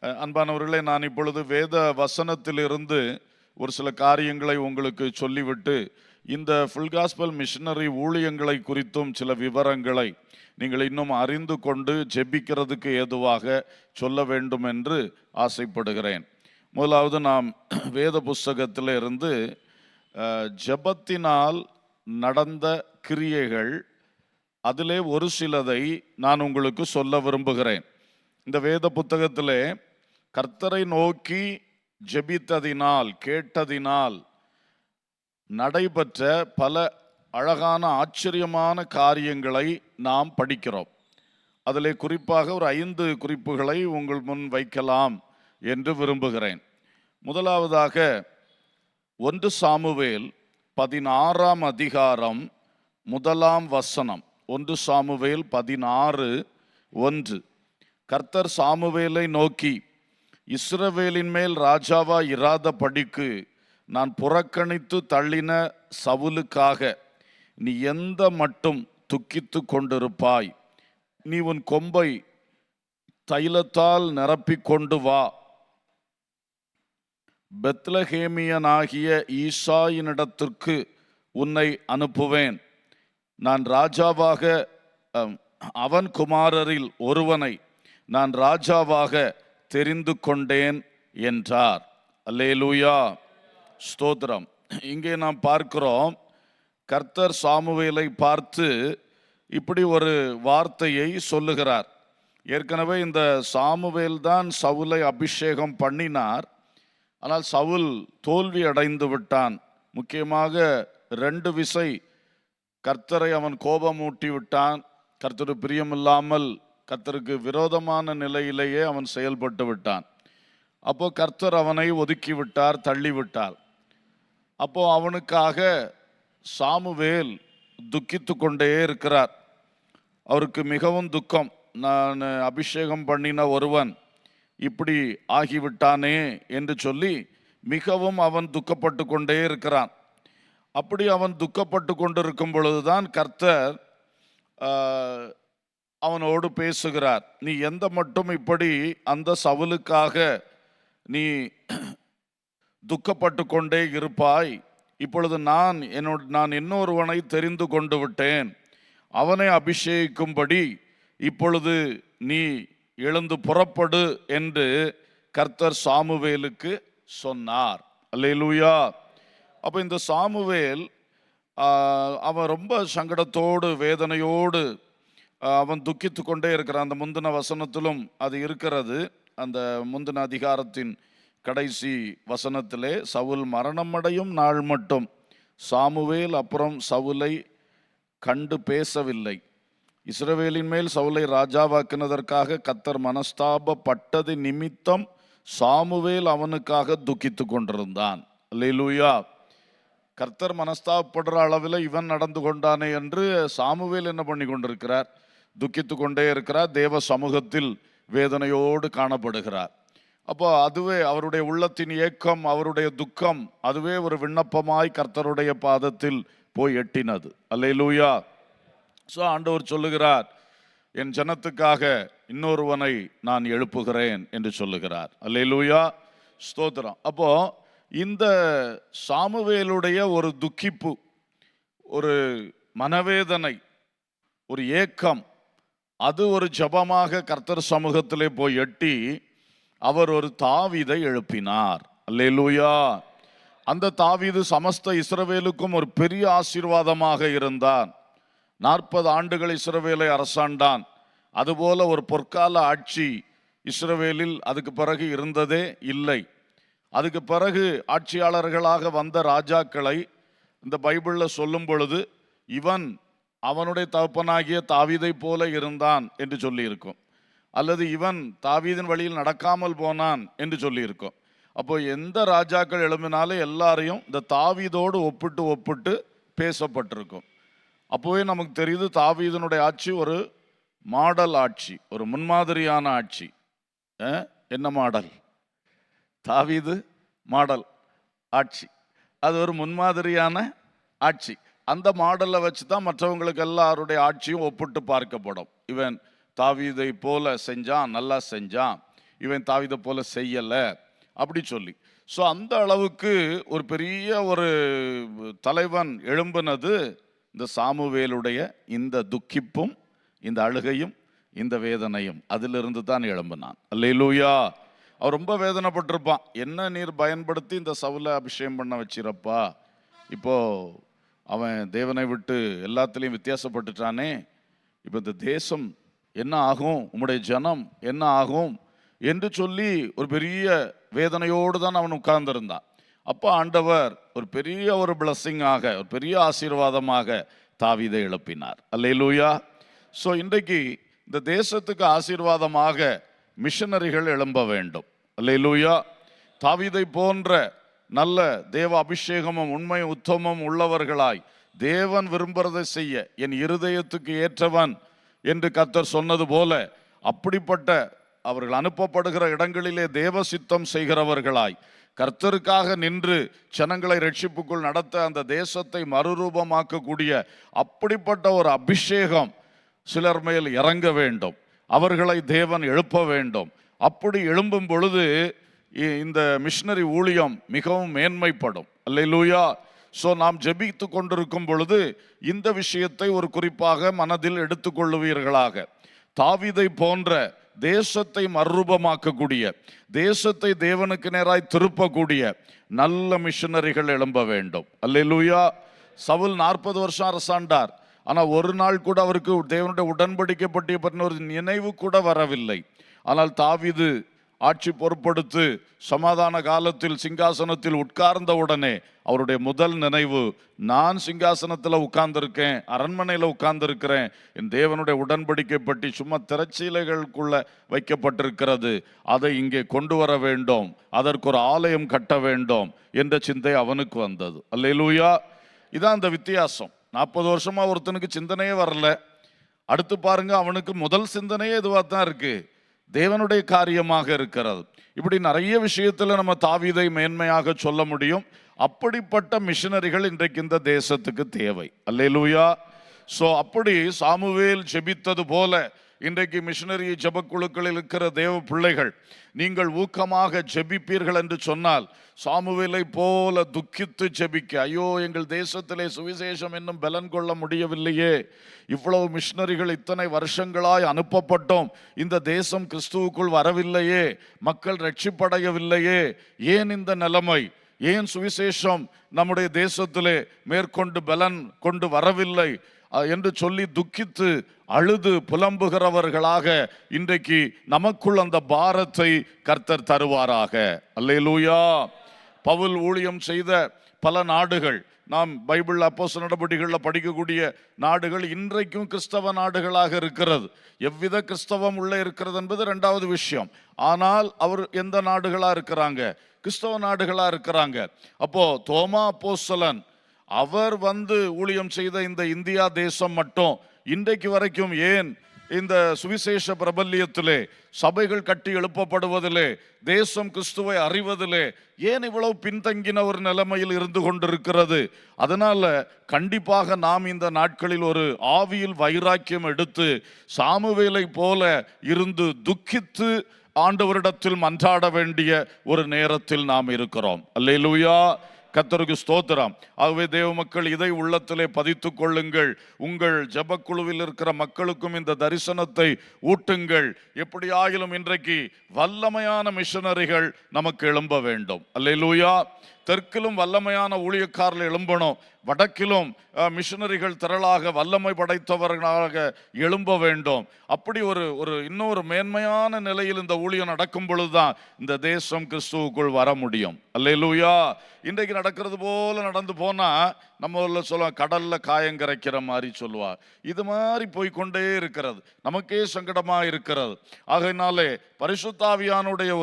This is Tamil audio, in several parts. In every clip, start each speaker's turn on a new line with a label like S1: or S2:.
S1: அன்பானவர்களே, நான் இப்பொழுது வேத வசனத்திலிருந்து ஒரு சில காரியங்களை உங்களுக்கு சொல்லிவிட்டு, இந்த ஃபுல் காஸ்பல் மிஷனரி ஊழியங்களை குறித்தும் சில விவரங்களை நீங்கள் இன்னும் அறிந்து கொண்டு ஜெபிக்கிறதுக்கு ஏதுவாக சொல்ல வேண்டும் என்று ஆசைப்படுகிறேன். முதலாவது நாம் வேத புஸ்தகத்தில் இருந்து ஜெபத்தினால் நடந்த கிரியைகள், அதிலே ஒரு சிலதை நான் உங்களுக்கு சொல்ல விரும்புகிறேன். இந்த வேத புத்தகத்திலே கர்த்தரை நோக்கி ஜெபித்ததினால், கேட்டதினால் நடைபெற்ற பல அழகான ஆச்சரியமான காரியங்களை நாம் படிக்கிறோம். அதிலே குறிப்பாக ஒரு 5 குறிப்புகளை உங்கள் முன் வைக்கலாம் என்று விரும்புகிறேன். முதலாவதாக 1 சாமுவேல் 16ஆம் அதிகாரம் 1ஆம் வசனம். 1 சாமுவேல் 16:1. கர்த்தர் சாமுவேலை நோக்கி, இஸ்ரவேலின் மேல் ராஜாவா இராதபடிக்கு நான் புறக்கணித்து தள்ளின சவுலுக்காக நீ எந்த மட்டும் துக்கித்து கொண்டிருப்பாய்? நீ உன் கொம்பை தைலத்தால் நிரப்பிக் கொண்டு வா. பெத்லகேமியனாகிய ஈசாயினிடத்திற்கு உன்னை அனுப்புவேன். நான் ராஜாவாக அவன் குமாரரில் ஒருவனை நான் ராஜாவாக தெரிந்து கொண்டேன் என்றார். அல்லேலூயா, ஸ்தோத்திரம். இங்கே நாம் பார்க்கிறோம், கர்த்தர் சாமுவேலை பார்த்து இப்படி ஒரு வார்த்தையை சொல்லுகிறார். ஏற்கனவே இந்த சாமுவேல் தான் சவுலை அபிஷேகம் பண்ணினார். ஆனால் சவுல் தோல்வி அடைந்து விட்டான். முக்கியமாக 2 விசை கர்த்தரை அவன் கோபமூட்டி விட்டான். கர்த்தரு பிரியமில்லாமல் கர்த்தருக்கு விரோதமான நிலையிலேயே அவன் செயல்பட்டு விட்டான். அப்போ கர்த்தர் அவனை ஒதுக்கி விட்டார், தள்ளிவிட்டார். அப்போ அவனுக்காக சாமுவேல் துக்கித்து கொண்டே இருக்கிறார். அவருக்கு மிகவும் துக்கம். நான் அபிஷேகம் பண்ணின ஒருவன் இப்படி ஆகிவிட்டானே என்று சொல்லி மிகவும் அவன் துக்கப்பட்டு கொண்டே இருக்கிறான். அப்படி அவன் துக்கப்பட்டு கொண்டிருக்கும் பொழுதுதான் கர்த்தர் அவனோடு பேசுகிறார். நீ எந்த மட்டும் இப்படி அந்த சவுலுக்காக நீ துக்கப்பட்டு கொண்டே இருப்பாய்? இப்பொழுது நான் இன்னொருவனை தெரிந்து கொண்டு விட்டேன். அவனை அபிஷேகிக்கும்படி இப்பொழுது நீ எழுந்து புறப்படு என்று கர்த்தர் சாமுவேலுக்கு சொன்னார். அல்லேலூயா. அப்போ இந்த சாமுவேல் அவன் ரொம்ப சங்கடத்தோடு, வேதனையோடு அவன் துக்கித்து கொண்டே இருக்கிறான். அந்த முந்தின வசனத்திலும் அது இருக்கிறது. அந்த முந்தின அதிகாரத்தின் கடைசி வசனத்திலே, சவுல் மரணமடையும் நாள் மட்டும் சாமுவேல் அப்புறம் சவுலை கண்டு பேசவில்லை. இஸ்ரவேலின் மேல் சவுலை ராஜாவாக்கினதற்காக கர்த்தர் மனஸ்தாபப்பட்டது நிமித்தம் சாமுவேல் அவனுக்காக துக்கித்து கொண்டிருந்தான். அல்லேலூயா. கர்த்தர் மனஸ்தாபப்படுற அளவில் இவன் நடந்து கொண்டானே என்று சாமுவேல் என்ன பண்ணி கொண்டிருக்கிறார்? துக்கித்து கொண்டே இருக்கிறார். தேவ சமூகத்தில் வேதனையோடு காணப்படுகிறார். அப்போ அதுவே அவருடைய உள்ளத்தின் ஏக்கம், அவருடைய துக்கம், அதுவே ஒரு விண்ணப்பமாய் கர்த்தருடைய பாதத்தில் போய் எட்டினது. அல்லேலூயா. ஸோ ஆண்டவர் சொல்லுகிறார், என் ஜனத்துக்காக இன்னொருவனை நான் எழுப்புகிறேன் என்று சொல்லுகிறார். அல்லேலூயா, ஸ்தோத்திரம். அப்போ இந்த சாமுவேலுடைய ஒரு துக்கிப்பு, ஒரு மனவேதனை, ஒரு ஏக்கம், அது ஒரு ஜபமாக கர்த்தர் சமூகத்திலே போய் எட்டி அவர் ஒரு தாவீதை எழுப்பினார். அல்லேலூயா. அந்த தாவீது சமஸ்த இஸ்ரவேலுக்கும் ஒரு பெரிய ஆசீர்வாதமாக இருந்தான். 40 ஆண்டுகள் இஸ்ரவேலை அரசாண்டான். அதுபோல ஒரு பொற்கால ஆட்சி இஸ்ரவேலில் அதுக்கு பிறகு இருந்ததே இல்லை. அதுக்கு பிறகு ஆட்சியாளர்களாக வந்த ராஜாக்களை இந்த பைபிளில் சொல்லும் பொழுது இவன் அவனுடைய தகப்பனாகிய தாவீதை போல இருந்தான் என்று சொல்லியிருக்கும், அல்லது இவன் தாவீதின் வழியில் நடக்காமல் போனான் என்று சொல்லியிருக்கும். அப்போ எந்த ராஜாக்கள் எழும்பினாலும் எல்லாரையும் இந்த தாவீதோடு ஒப்பிட்டு பேசப்பட்டிருக்கும். அப்போவே நமக்கு தெரியுது, தாவீதினுடைய ஆட்சி ஒரு மாடல் ஆட்சி, ஒரு முன்மாதிரியான ஆட்சி. என்ன மாடல்? தாவீது மாடல் ஆட்சி, அது ஒரு முன்மாதிரியான ஆட்சி. அந்த மாடலை வச்சு தான் மற்றவங்களுக்கு எல்லாருடைய ஆட்சியும் ஒப்பிட்டு பார்க்கப்படும். இவன் தாவீதை போல செஞ்சான், நல்லா செஞ்சான், இவன் தாவீதை போல செய்யலை அப்படி சொல்லி. ஸோ அந்த அளவுக்கு ஒரு பெரிய ஒரு தலைவன் எழும்பினது இந்த சாமுவேலுடைய இந்த துக்கிப்பும் இந்த அழுகையும் இந்த வேதனையும் அதிலிருந்து தான் எழும்பினான். அல்லேலூயா. அவன் ரொம்ப வேதனைப்பட்டிருப்பான். என்ன நீர் பயன்படுத்தி இந்த சவுலை அபிஷேகம் பண்ண வச்சிரப்பா, இப்போ அவன் தேவனை விட்டு எல்லாத்துலேயும் வித்தியாசப்பட்டுட்டானே, இப்போ இந்த தேசம் என்ன ஆகும், உம்முடைய ஜனம் என்ன ஆகும் என்று சொல்லி ஒரு பெரிய வேதனையோடு தான் அவன் உட்கார்ந்திருந்தான். அப்போ ஆண்டவர் ஒரு பெரிய ஒரு பிளஸ்ஸிங்காக, ஒரு பெரிய ஆசீர்வாதமாக தாவீதை எழுப்பினார். அல்லேலூயா. ஸோ இன்றைக்கு இந்த தேசத்துக்கு ஆசீர்வாதமாக மிஷனரிகள் எழும்ப வேண்டும். அல்லேலூயா. தாவீதை போன்ற நல்ல தேவ அபிஷேகமும் உண்மை உத்தமம் உள்ளவர்களாய் தேவன் விரும்புறதை செய்ய என் இருதயத்துக்கு ஏற்றவன் என்று கர்த்தர் சொன்னது போல, அப்படிப்பட்ட அவர்கள் அனுப்பப்படுகிற இடங்களிலே தேவ சித்தம் செய்கிறவர்களாய் கர்த்தருக்காக நின்று ஜனங்களை ரட்சிப்புக்குள் நடத்த அந்த தேசத்தை மறுரூபமாக்கக்கூடிய அப்படிப்பட்ட ஒரு அபிஷேகம் சிலர் மேல் இறங்க வேண்டும். அவர்களை தேவன் எழுப்ப வேண்டும். அப்படி எழும்பும் பொழுது இந்த மிஷனரி ஊழியம் மிகவும் மேன்மைப்படும். அல்லேலூயா. ஸோ நாம் ஜெபித்து கொண்டிருக்கும் பொழுது இந்த விஷயத்தை ஒரு குறிப்பாக மனதில் எடுத்துக்கொள்ளுவீர்களாக. தாவீதை போன்ற தேசத்தை மறுரூபமாக்கக்கூடிய, தேசத்தை தேவனுக்கு நேராய் திருப்பக்கூடிய நல்ல மிஷனரிகள் எழும்ப வேண்டும். அல்லேலூயா. சவுல் 40 வருஷம் அரசாண்டார். ஆனால் ஒரு நாள் கூட அவருக்கு தேவனுடைய உடன்படிக்கை பற்றிய பற்றின ஒரு நினைவு கூட வரவில்லை. ஆனால் தாவீது ஆட்சி பொறுப்படுத்து சமாதான காலத்தில் சிங்காசனத்தில் உட்கார்ந்த உடனே அவருடைய முதல் நினைவு, நான் சிங்காசனத்தில் உட்கார்ந்துருக்கேன், அரண்மனையில் உட்கார்ந்துருக்கிறேன், என் தேவனுடைய உடன்படிக்கை பற்றி சும்மா திரைச்சீலைகளுக்குள்ள வைக்கப்பட்டிருக்கிறது, அதை இங்கே கொண்டு வர வேண்டும், அதற்கு ஒரு ஆலயம் கட்ட வேண்டும் என்ற சிந்தை அவனுக்கு வந்தது. அல்லேலூயா. இதான் அந்த வித்தியாசம். 40 வருஷமா ஒருத்தனுக்கு சிந்தனையே வரல. அடுத்து பாருங்க, அவனுக்கு முதல் சிந்தனையே இதுவாக தான் இருக்கு, தேவனுடைய காரியமாக இருக்கிறது. இப்படி நிறைய விஷயத்துல நம்ம தாவீதை மேன்மையாக சொல்ல முடியும். அப்படிப்பட்ட மிஷனரிகள் இன்றைக்கு இந்த தேசத்துக்கு தேவை. அல்லேலூயா. ஸோ அப்படி சாமுவேல் ஜெபித்தது போல இன்றைக்கு மிஷனரி ஜெபக்குழுக்களில் இருக்கிற தேவ பிள்ளைகள், நீங்கள் ஊக்கமாக ஜெபிப்பீர்கள் என்று சொன்னால், சாமுவேலை போல துக்கித்து ஜெபிக்க, ஐயோ எங்கள் தேசத்திலே சுவிசேஷம் இன்னும் பலன் கொள்ள முடியவில்லையே, இவ்வளவு மிஷனரிகள் இத்தனை வருஷங்களாய் அனுப்பப்பட்டோம், இந்த தேசம் கிறிஸ்துவுக்குள் வரவில்லையே, மக்கள் ரட்சிப்படையவில்லையே, ஏன் இந்த நிலைமை, ஏன் சுவிசேஷம் நம்முடைய தேசத்திலே மேற்கொண்டு பலன் கொண்டு வரவில்லை என்று சொல்லி துக்கித்து அழுது புலம்புகிறவர்களாக இன்றைக்கு நமக்குள் அந்த பாரத்தை கர்த்தர் தருவாராக. அல்லேலூயா. பவுல் ஊழியம் செய்த பல நாடுகள், நாம் பைபிள் அப்போஸ்தலர் நடபடிகளில் படிக்கக்கூடிய நாடுகள் இன்றைக்கும் கிறிஸ்தவ நாடுகளாக இருக்கிறது. எவ்வித கிறிஸ்தவம் உள்ளே இருக்கிறது என்பது இரண்டாவது விஷயம். ஆனால் அவர் எந்த நாடுகளா இருக்கிறாங்க? கிறிஸ்தவ நாடுகளா இருக்கிறாங்க. அப்போ தோமா அப்போஸ்தலன் அவர் ஊழியம் செய்த இந்த இந்தியா தேசம் மட்டும் இன்றைக்கு வரைக்கும் ஏன் இந்த சுவிசேஷ பிரபல்யத்திலே, சபைகள் கட்டி எழுப்பப்படுவதிலே, தேசம் கிறிஸ்துவை அறிவதிலே ஏன் இவ்வளவு பின்தங்கின ஒரு நிலைமையில் இருந்து கொண்டிருக்கிறது? அதனால கண்டிப்பாக நாம் இந்த நாட்களில் ஒரு ஆவியில் வைராக்கியம் எடுத்து சாமுவேலை போல இருந்து துக்கித்து ஆண்டவரிடத்தில் மன்றாட வேண்டிய ஒரு நேரத்தில் நாம் இருக்கிறோம். அல்லேலூயா. கர்த்தருக்கு ஸ்தோத்திரம். ஆகவே தேவ மக்கள், இதை உள்ளத்திலே பதித்துக் கொள்ளுங்கள். உங்கள் ஜெபக்குழுவில் இருக்கிற மக்களுக்கும் இந்த தரிசனத்தை ஊட்டுங்கள். எப்படியாயிலும் இன்றைக்கு வல்லமையான மிஷனரிகள் நமக்கு எழும்ப வேண்டும். அல்லேலூயா. தெற்கிலும் வல்லமையான ஊழியக்காரர்கள் எழும்பணும், வடக்கிலும் மிஷனரிகள் திரளாக வல்லமை படைத்தவர்களாக எழும்ப வேண்டும். அப்படி ஒரு இன்னொரு மேன்மையான நிலையில் இந்த ஊழியம் நடக்கும் பொழுதுதான் இந்த தேசம் கிறிஸ்துவுக்குள் வர முடியும். அல்லேலூயா. இன்றைக்கு நடக்கிறது போல நடந்து போனா நம்ம ஊர்ல சொல்லுவாங்க, கடல்ல காயங்கரைக்கிற மாதிரி சொல்லுவார். இது மாதிரி போய்கொண்டே இருக்கிறது, நமக்கே சங்கடமா இருக்கிறது. ஆகையினாலே பரிசுத்த ஆவியானுடைய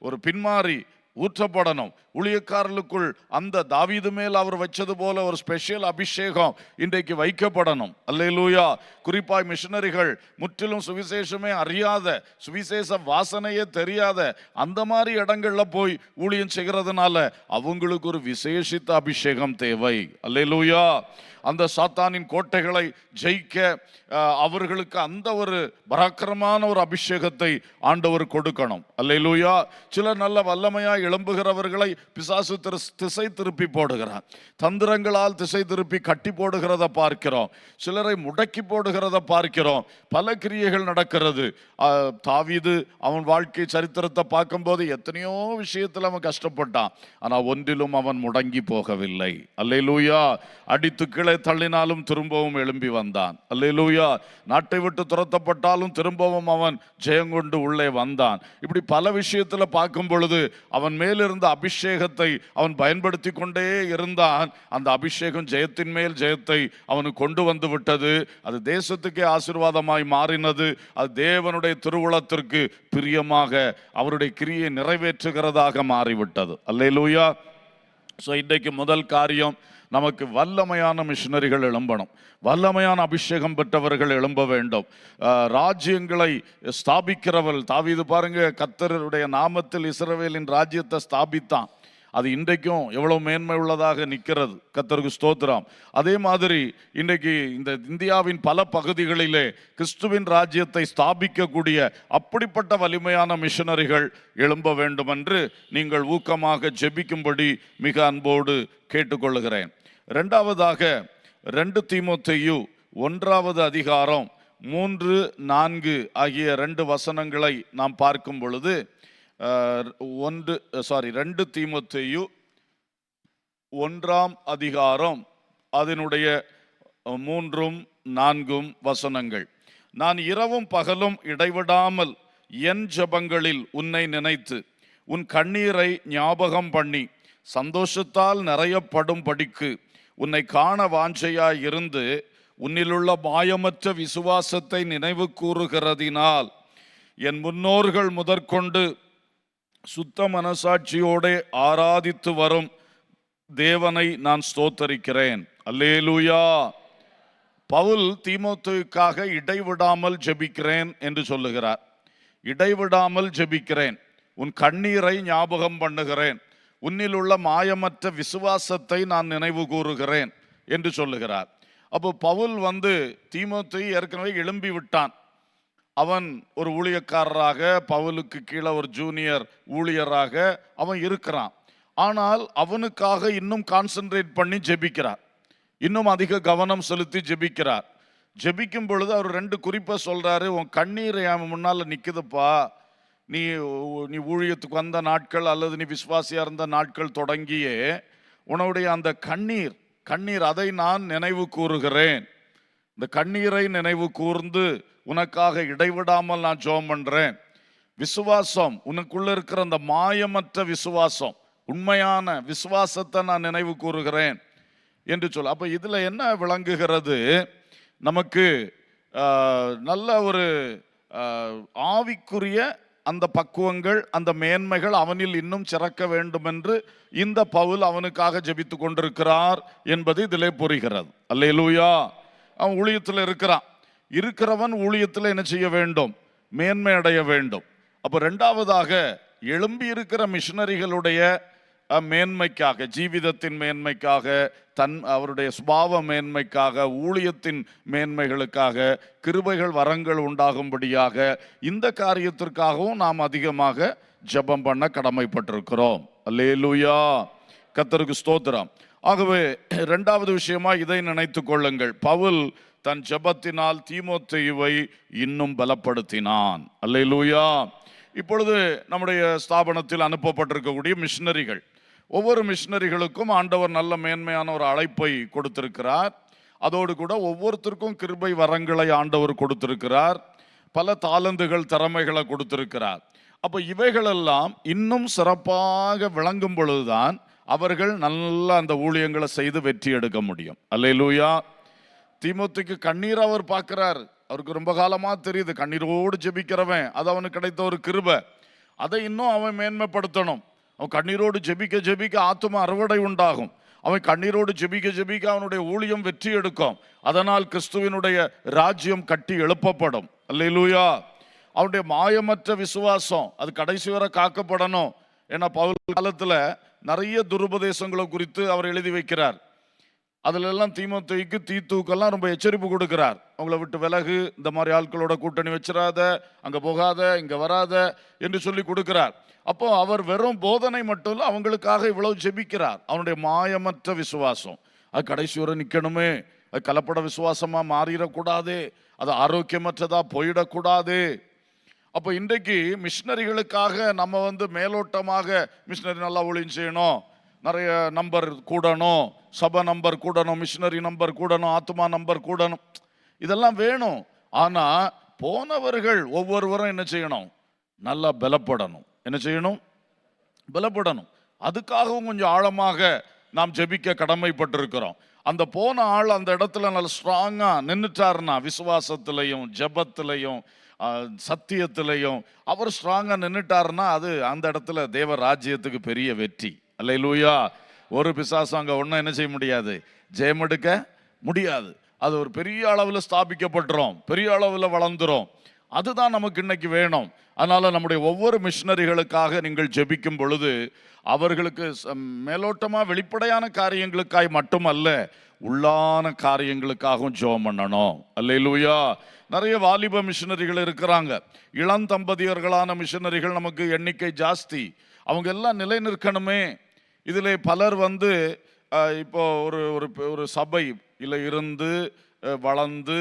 S1: ஒரு பின்மாறி ஊற்றப்படணும். ஊழியக்காரர்களுக்குள் அந்த தாவீது மேல் அவர் வச்சது போல ஒரு ஸ்பெஷல் அபிஷேகம் இன்றைக்கு வைக்கப்படணும். அல்லேலூயா. குறிப்பாய் மிஷனரிகள் முற்றிலும் சுவிசேஷமே அறியாத, சுவிசேஷ வாசனையே தெரியாத அந்த மாதிரி இடங்கள்ல போய் ஊழியம் செய்கிறதுனால அவங்களுக்கு ஒரு விசேஷித்த அபிஷேகம் தேவை. அல்லேலூயா. அந்த சாத்தானின் கோட்டைகளை ஜெயிக்க அவர்களுக்கு அந்த ஒரு பராக்கிரமான ஒரு அபிஷேகத்தை ஆண்டவர் கொடுக்கணும். அல்லேலூயா. சிலர் நல்ல வல்லமையாய் எழும்புகிறவர்களை பிசாசு திசை திருப்பி போடுகிறார். தந்திரங்களால் திசை திருப்பி கட்டி போடுகிறத பார்க்கிறோம். சிலரை முடக்கி போடுகிறத பார்க்கிறோம். பல கிரியைகள் நடக்கிறது. தாவீது அவன் வாழ்க்கை சரித்திரத்தை பார்க்கும்போது எத்தனையோ விஷயத்தில் அவன் கஷ்டப்பட்டான். ஆனால் ஒன்றிலும் அவன் முடங்கி போகவில்லை. அல்லேலூயா. அடித்து கீழே தள்ளினாலும் திரும்பவும் எழும்பி வந்தான். அல்லேலூயா. நாட்டை விட்டு துரத்தப்பட்டாலும் திரும்பவும் அவன் ஜெயங்கொண்டு உள்ளே வந்தான். இப்படி பல விஷயத்தில் பார்க்கும் பொழுது அவன் மேலிருந்த அபிஷேகத்தை அவன் பயன்படுத்தி கொண்டே இருந்தான். அந்த அபிஷேகம் ஜெயத்தின் மேல் ஜெயத்தை அவனுக்கு கொண்டு வந்து விட்டது. அது தேசத்துக்கே ஆசீர்வாதமாய் மாறினது. அது தேவனுடைய திருவுளத்திற்கு பிரியமாக அவருடைய கிரியை நிறைவேற்றுகிறதாக மாறிவிட்டது. அல்லேலூயா. ஸோ இன்றைக்கு முதல் காரியம், நமக்கு வல்லமையான மிஷனரிகள் எழும்பணும். வல்லமையான அபிஷேகம் பெற்றவர்கள் எழும்ப வேண்டும். ராஜ்யங்களை ஸ்தாபிக்கிறவள் தாவீது பாருங்க, கர்த்தருடைய நாமத்தில் இஸ்ரவேலின் ராஜ்யத்தை ஸ்தாபித்தான். அது இன்றைக்கும் எவ்வளவு மேன்மை உள்ளதாக நிற்கிறது. கர்த்தருக்கு ஸ்தோத்திரம். அதே மாதிரி இன்றைக்கு இந்த இந்தியாவின் பல பகுதிகளிலே கிறிஸ்துவின் ராஜ்யத்தை ஸ்தாபிக்கக்கூடிய அப்படிப்பட்ட வலிமையான மிஷனரிகள் எழும்ப வேண்டும் என்று நீங்கள் ஊக்கமாக ஜெபிக்கும்படி மிக அன்போடு கேட்டுக்கொள்கிறேன். இரண்டாவதாக 2 தீமோத்தேயு 1 3, 4 ஆகிய 2 வசனங்களை நாம் பார்க்கும் பொழுது 2 தீமோத்தேயு 1 அதனுடைய 3, 4 வசனங்கள். நான் இரவும் பகலும் இடைவிடாமல் என் ஜெபங்களில் உன்னை நினைத்து உன் கண்ணீரை ஞாபகம் பண்ணி சந்தோஷத்தால் நிறையப்படும்படிக்கு உன்னை காண வாஞ்சையாய் இருந்து உன்னிலுள்ள மாயமற்ற விசுவாசத்தை நினைவு கூறுகிறதினால் என் முன்னோர்கள் முதற்கொண்டு சுத்த மனசாட்சியோடு ஆராதித்து வரும் தேவனை நான் ஸ்தோத்தரிக்கிறேன். அல்லேலூயா. பவுல் தீமோத்தேயுக்காக இடைவிடாமல் ஜெபிக்கிறேன் என்று சொல்லுகிறார். இடைவிடாமல் ஜெபிக்கிறேன், உன் கண்ணீரை ஞாபகம் பண்ணுகிறேன், உன்னில் உள்ள மாயமற்ற விசுவாசத்தை நான் நினைவு கூறுகிறேன் என்று சொல்லுகிறார். அப்போ பவுல் தீமோத்தேயு ஏற்கனவே எழும்பி விட்டான். அவன் ஒரு ஊழியக்காரராக, பவுலுக்கு கீழே ஒரு ஜூனியர் ஊழியராக அவன் இருக்கிறான். ஆனால் அவனுக்காக இன்னும் கான்சென்ட்ரேட் பண்ணி ஜெபிக்கிறார், இன்னும் அதிக கவனம் செலுத்தி ஜெபிக்கிறார். ஜெபிக்கும் பொழுது அவர் 2 குறிப்பை சொல்றாரு. உன் கண்ணீர் என் முன்னால நிக்குதுப்பா, நீ ஊழியத்துக்கு வந்த நாட்கள் அல்லது நீ விசுவாசியா இருந்த நாட்கள் தொடங்கியே உன்னுடைய அந்த கண்ணீர் அதை நான் நினைவு கூறுகிறேன். இந்த கண்ணீரை நினைவு கூர்ந்து உனக்காக இடைவிடாமல் நான் ஜெபம் பண்றேன். விசுவாசம், உனக்குள்ள இருக்கிற அந்த மாயமற்ற விசுவாசம், உண்மையான விசுவாசத்தை நான் நினைவு கூறுகிறேன் என்று சொல்ல. அப்ப இதுல என்ன விளங்குகிறது? நமக்கு நல்ல ஒரு ஆவிக்குரிய அந்த பக்குவங்கள், அந்த மேன்மைகள் அவனில் இன்னும் சிறக்க வேண்டும் என்று இந்த பவுல் அவனுக்காக ஜெபித்து கொண்டிருக்கிறார் என்பது இதிலே புரிகிறது. அல்லேலூயா. அவன் ஊழியத்தில் இருக்கிறவன் ஊழியத்தில் என்ன செய்ய வேண்டும்? மேன்மை அடைய வேண்டும். அப்போ ரெண்டாவதாக எழும்பி இருக்கிற மிஷனரிகளுடைய மேன்மைக்காக, ஜீவிதத்தின் மேன்மைக்காக, அவருடைய சுபாவ மேன்மைக்காக, ஊழியத்தின் மேன்மைகளுக்காக, கிருபைகள் வரங்கள் உண்டாகும்படியாக இந்த காரியத்திற்காகவும் நாம் அதிகமாக ஜெபம் பண்ண கடமைப்பட்டிருக்கிறோம். அல்லேலூயா. கர்த்தருக்கு ஸ்தோத்திரம். ஆகவே இரண்டாவது விஷயமா இதை நினைத்து கொள்ளுங்கள். பவுல் தன் ஜெபத்தினால் தீமோத்தேயுவை இன்னும் பலப்படுத்தினான். அல்லேலூயா. இப்பொழுது நம்முடைய ஸ்தாபனத்தில் அனுப்பப்பட்டிருக்கக்கூடிய மிஷனரிகள், ஒவ்வொரு மிஷனரிகளுக்கும் ஆண்டவர் நல்ல மேன்மையான ஒரு அழைப்பை கொடுத்திருக்கிறார். அதோடு கூட ஒவ்வொருத்தருக்கும் கிருபை வரங்களை ஆண்டவர் கொடுத்திருக்கிறார். பல தாளந்துகள், திறமைகளை கொடுத்திருக்கிறார். அப்போ இவைகளெல்லாம் இன்னும் சிறப்பாக விளங்கும் பொழுதுதான் அவர்கள் நல்ல அந்த ஊழியங்களை செய்து வெற்றி எடுக்க முடியும். அல்லேலூயா. தீமோத்தேயுக்கு கண்ணீர் அவர் பார்க்கிறார். அவருக்கு ரொம்ப காலமா தெரியுது, கண்ணீரோடு ஜெபிக்கிறவன் அது அவனுக்கு கிடைத்த ஒரு கிருபை. அதை இன்னும் அவன் மேன்மைப்படுத்தணும். அவன் கண்ணீரோடு ஜெபிக்க ஜெபிக்க ஆத்தும அறுவடை உண்டாகும். அவன் கண்ணீரோடு ஜெபிக்க ஜெபிக்க அவனுடைய ஊழியம் வெற்றி எடுக்கும். அதனால் கிறிஸ்துவினுடைய ராஜ்யம் கட்டி எழுப்பப்படும். அல்லேலூயா. அவனுடைய மாயமற்ற விசுவாசம் அது கடைசி வரை காக்கப்படணும். ஏன்னா பவுல் காலத்துல நிறைய துருபதேசங்களை குறித்து அவர் எழுதி வைக்கிறார். அதுல எல்லாம் தீமோத்தேயுக்கு தீத்துக்கெல்லாம் ரொம்ப எச்சரிப்பு கொடுக்கிறார். அவங்கள விட்டு விலகு, இந்த மாதிரி ஆட்களோட கூட்டணி வச்சிடாத, அங்க போகாத, இங்க வராத என்று சொல்லி கொடுக்கிறார். அப்போ அவர் வெறும் போதனை மட்டும் இல்ல, அவங்களுக்காக இவ்வளவு ஜெபிக்கிறார். அவனுடைய மாயமற்ற விசுவாசம் அது கடைசி வரை நிக்கணுமே, அது கலப்பட விசுவாசமா மாறிடக்கூடாது, அது ஆரோக்கியமற்றதா போயிடக்கூடாது. அப்போ இன்றைக்கு மிஷினரிகளுக்காக நம்ம மேலோட்டமாக மிஷினரி நல்லா ஊழியம் செய்யணும், நிறைய நம்பர் கூடணும், சபை நம்பர் கூடணும், மிஷினரி நம்பர் கூடணும், ஆத்மா நம்பர் கூடணும், இதெல்லாம் வேணும். ஆனா போனவர்கள் ஒவ்வொருவரும் என்ன செய்யணும்? நல்லா பலப்படணும். என்ன செய்யணும்? பலப்படணும். அதுக்காகவும் கொஞ்சம் ஆழமாக நாம் ஜெபிக்க கடமைப்பட்டிருக்கிறோம். அந்த போன ஆள் அந்த இடத்துல நல்ல ஸ்ட்ராங்கா நின்றுட்டாருன்னா, விசுவாசத்திலையும் ஜெபத்திலையும் சத்தியத்திலையும் அவர் ஸ்ட்ராங்கா நின்றுட்டாருன்னா, அது அந்த இடத்துல தேவ ராஜ்யத்துக்கு பெரிய வெற்றி. அல்லேலூயா. ஒரு பிசாசம் அங்க ஒன்றும் என்ன செய்ய முடியாது, ஜெயம் எடுக்க முடியாது. அது ஒரு பெரிய அளவில் ஸ்தாபிக்கப்பட்டுரும், பெரிய அளவில் வளர்ந்துரும். அதுதான் நமக்கு இன்னைக்கு வேணும். அதனால நம்முடைய ஒவ்வொரு மிஷினரிகளுக்காக நீங்கள் ஜெபிக்கும் பொழுது அவர்களுக்கு மேலோட்டமா வெளிப்படையான காரியங்களுக்காய் மட்டுமல்ல, உள்ளான காரியங்களுக்காகவும் ஜெபம் பண்ணணும். அல்லேலூயா. நிறைய வாலிப மிஷினரிகள் இருக்கிறாங்க, இளம் தம்பதியர்களான மிஷினரிகள் நமக்கு எண்ணிக்கை ஜாஸ்தி. அவங்க எல்லாம் நிலை நிற்கணுமே. இதில் பலர் இப்போ ஒரு சபை இல்லை இருந்து வளர்ந்து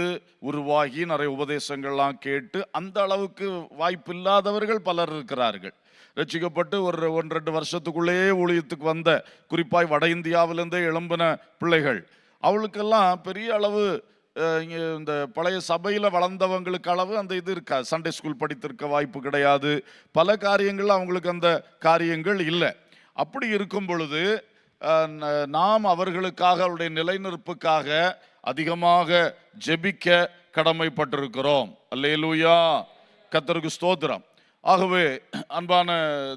S1: உருவாகி நிறைய உபதேசங்கள்லாம் கேட்டு அந்த அளவுக்கு வாய்ப்பு இல்லாதவர்கள் பலர் இருக்கிறார்கள். ரட்சிக்கப்பட்டு ஒரு 1-2 வருஷத்துக்குள்ளேயே ஊழியத்துக்கு வந்த, குறிப்பாய் வட இந்தியாவிலிருந்தே எழும்பின பிள்ளைகள், அவளுக்கெல்லாம் பெரிய அளவு இந்த பழைய சபையில் வளர்ந்தவங்களுக்கு அளவு அந்த இது இருக்கா, சண்டே ஸ்கூல் படித்திருக்க வாய்ப்பு கிடையாது, பல காரியங்கள் அவங்களுக்கு அந்த காரியங்கள் இல்லை. அப்படி இருக்கும் பொழுது நாம் அவர்களுக்காக, அவருடைய நிலைநிற்புக்காக அதிகமாக ஜெபிக்க கடமைப்பட்டிருக்கிறோம். அல்லேலூயா. கர்த்தருக்கு ஸ்தோத்திரம். ஆகவே அன்பான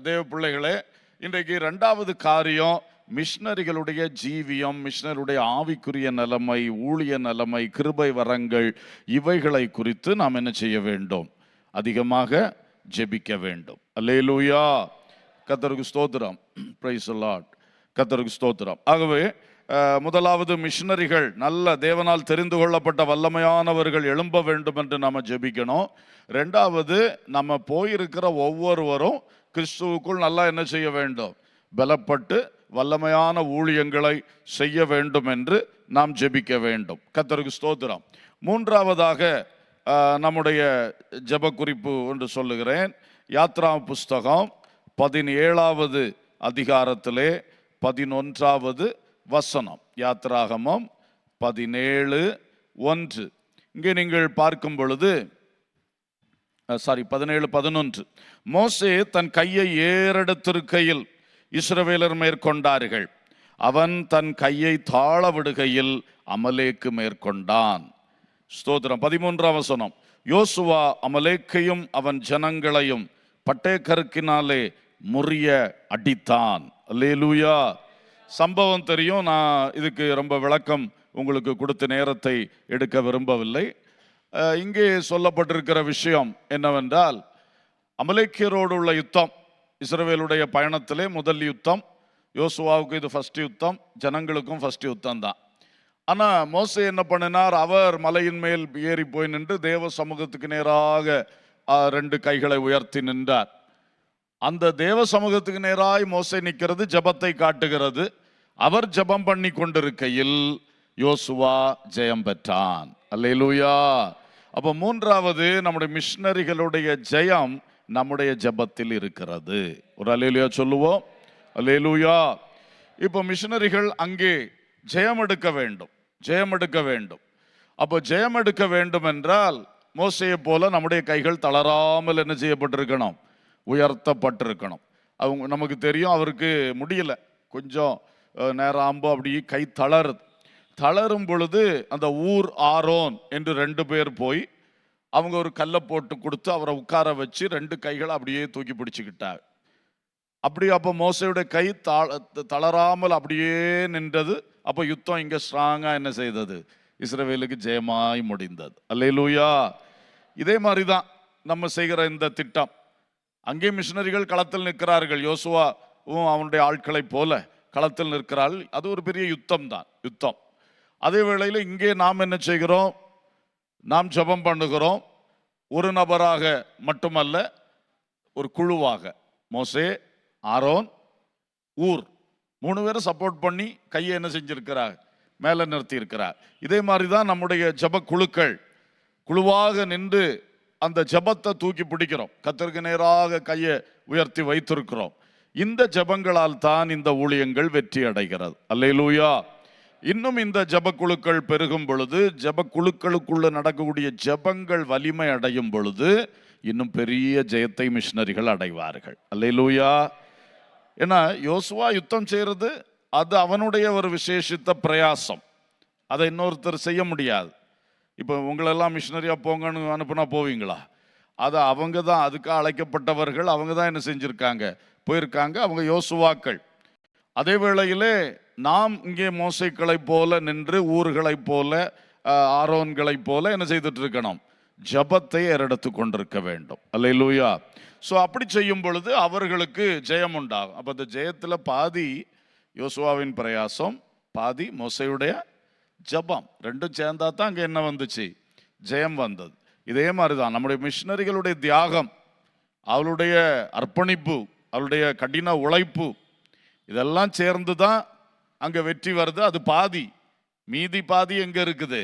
S1: தேவ பிள்ளைகளே, இன்றைக்கு 2வது காரியம், மிஷினரிகளுடைய ஜீவியம், மிஷினருடைய ஆவிக்குரிய நிலைமை, ஊழிய நிலைமை, கிருபை வரங்கள், இவைகளை குறித்து நாம் என்ன செய்ய வேண்டும்? அதிகமாக ஜெபிக்க வேண்டும். அல்லேலூயா. கர்த்தருக்கு ஸ்தோத்திரம். Price the Lord. கர்த்தருக்கு ஸ்தோத்திரம். ஆகவே முதலாவது, மிஷினரிகள் நல்ல தேவனால் தெரிந்து கொள்ளப்பட்ட வல்லமையானவர்கள் எழும்ப வேண்டும் என்று நம்ம ஜெபிக்கணும். 2வது, நம்ம போயிருக்கிற ஒவ்வொருவரும் கிறிஸ்துவுக்குள் நல்லா என்ன செய்ய வேண்டும்? பலப்பட்டு வல்லமையான ஊழியங்களை செய்ய வேண்டும் என்று நாம் ஜெபிக்க வேண்டும். கர்த்தருக்கு ஸ்தோத்திரம். 3வதாக நம்முடைய ஜெப குறிப்பு என்று சொல்லுகிறேன். யாத்ரா புஸ்தகம் 17வது அதிகாரத்திலே 11வது வசனம். யாத்ராகமம் 17:1. இங்கே நீங்கள் பார்க்கும் பொழுது 17:11, மோசே தன் கையை ஏறெடுத்திருக்கையில் இஸ்ரவேலர் மேற்கொண்டார்கள், அவன் தன் கையை தாழ விடுகையில் அமலேக்கு மேற்கொண்டான். ஸ்தோத்திரம். 13ஆம் வசனம், யோசுவா அமலேக்கையும் அவன் ஜனங்களையும் பட்டேக்கருக்கினாலே முறிய அடித்தான். அல்லேலூயா. சம்பவம் தெரியும், நான் இதுக்கு ரொம்ப விளக்கம் உங்களுக்கு கொடுத்த நேரத்தை எடுக்க விரும்பவில்லை. இங்கே சொல்லப்பட்டிருக்கிற விஷயம் என்னவென்றால், அமலேக்கியரோடு உள்ள யுத்தம் இஸ்ரவேலுடைய பயணத்திலே முதல் யுத்தம். யோசுவாவுக்கு இது ஃபர்ஸ்ட் யுத்தம், ஜனங்களுக்கும் ஃபர்ஸ்ட் யுத்தம் தான். ஆனால் மோசே என்ன பண்ணினார்? அவர் மலையின் மேல் ஏறி போய் நின்று தேவ சமூகத்துக்கு நேராக 2 கைகளை உயர்த்தி நின்றார். அந்த தேவ சமூகத்துக்கு நேராய் மோசே நிற்கிறது ஜெபத்தை காட்டுகிறது. அவர் ஜெபம் பண்ணி கொண்டிருக்கையில் யோசுவா ஜெயம் பெற்றான். அல்லேலூயா. அப்போ 3வது, நம்முடைய மிஷினரிகளுடைய ஜெயம் நம்முடைய ஜெபத்தில் இருக்கிறது. ஒரு அல்லேலூயா சொல்லுவோம். அல்லேலூயா. இப்போ மிஷினரிகள் அங்கே ஜெயம் எடுக்க வேண்டும், ஜெயம் எடுக்க வேண்டும். அப்போ ஜெயம் எடுக்க வேண்டும் என்றால் மோசேயை போல நம்முடைய கைகள் தளராமல் என்ன செய்யப்பட்டிருக்கணும்? உயர்த்தப்பட்டிருக்கணும். அவங்க நமக்கு தெரியும், அவருக்கு முடியல, கொஞ்சம் நேரம் ஆம்போ அப்படி கை தளரும் பொழுது அந்த ஊர் ஆரோன் என்று 2 பேர் போய் அவங்க ஒரு கல்லை போட்டு கொடுத்து அவரை உட்கார வச்சு 2 கைகளை அப்படியே தூக்கி பிடிச்சுக்கிட்டார். அப்படி அப்போ மோசையுடைய கை தளராமல் அப்படியே நின்றது. அப்போ யுத்தம் இங்கே ஸ்ட்ராங்காக என்ன செய்தது? இஸ்ரவேலுக்கு ஜெயமாய் முடிந்தது. அல்லேலூயா. இதே மாதிரி தான் நம்ம செய்கிற இந்த திட்டம். அங்கே மிஷினரிகள் களத்தில் நிற்கிறார்கள், யோசுவா அவனுடைய ஆட்களை போல களத்தில் நிற்கிறார்கள். அது ஒரு பெரிய யுத்தம் தான், யுத்தம். அதே வேளையில் இங்கே நாம் என்ன செய்கிறோம்? நாம் ஜெபம் பண்ணுகிறோம். ஒரு நபராக மட்டுமல்ல, ஒரு குழுவாக. மோசே, ஆரோன், ஊர் 3 பேரும் சப்போர்ட் பண்ணி கையை என்ன செஞ்சிருக்கிறார்? மேலே நிறுத்தி இருக்கிறார். இதே மாதிரி தான் நம்முடைய ஜெப குழுக்கள் குழுவாக நின்று அந்த ஜெபத்தை தூக்கி பிடிக்கிறோம். கர்த்தருக்கு நேராக கையை உயர்த்தி வைத்திருக்கிறோம். இந்த ஜெபங்களால் தான் இந்த ஊழியங்கள் வெற்றி அடைகிறது. அல்லேலூயா. இன்னும் இந்த ஜெபக்குழுக்கள் பெருகும் பொழுது, ஜெபக்குழுக்களுக்குள்ள நடக்கக்கூடிய ஜெபங்கள் வலிமை அடையும் பொழுது இன்னும் பெரிய ஜெயத்தை மிஷனரிகள் அடைவார்கள். அல்லேலூயா. ஏன்னா யோசுவா யுத்தம் செய்யறது அது அவனுடைய ஒரு விசேஷித்த பிரயாசம். அதை இன்னொருத்தர் செய்ய முடியாது. இப்போ உங்களெல்லாம் மிஷனரியா போங்கன்னு அனுப்புனா போவீங்களா? அது அவங்க தான், அதுக்காக அழைக்கப்பட்டவர்கள், அவங்க தான் என்ன செஞ்சிருக்காங்க? போயிருக்காங்க. அவங்க யோசுவாக்கள். அதே வேளையிலே நாம் இங்கே மோசைக்களைப் போல நின்று, ஊர்களைப் போல, ஆரோன்களைப் போல என்ன செய்துட்டு இருக்கணும்? ஜபத்தை ஏறெடுத்து கொண்டிருக்க வேண்டும். அல்லேலூயா. ஸோ அப்படி செய்யும் பொழுது அவர்களுக்கு ஜெயம் உண்டாகும். அப்போ அந்த ஜெயத்தில் பாதி யோசுவாவின் பிரயாசம், பாதி மோசையுடைய ஜபம், ரெண்டும் சேர்ந்தா தான் அங்கே என்ன வந்துச்சு? ஜெயம் வந்தது. இதே மாதிரி தான் நம்முடைய மிஷனரிகளுடைய தியாகம், அவளுடைய அர்ப்பணிப்பு, அவளுடைய கடின உழைப்பு, இதெல்லாம் சேர்ந்து தான் அங்கே வெற்றி வருது. அது பாதி. மீதி பாதி எங்க இருக்குது?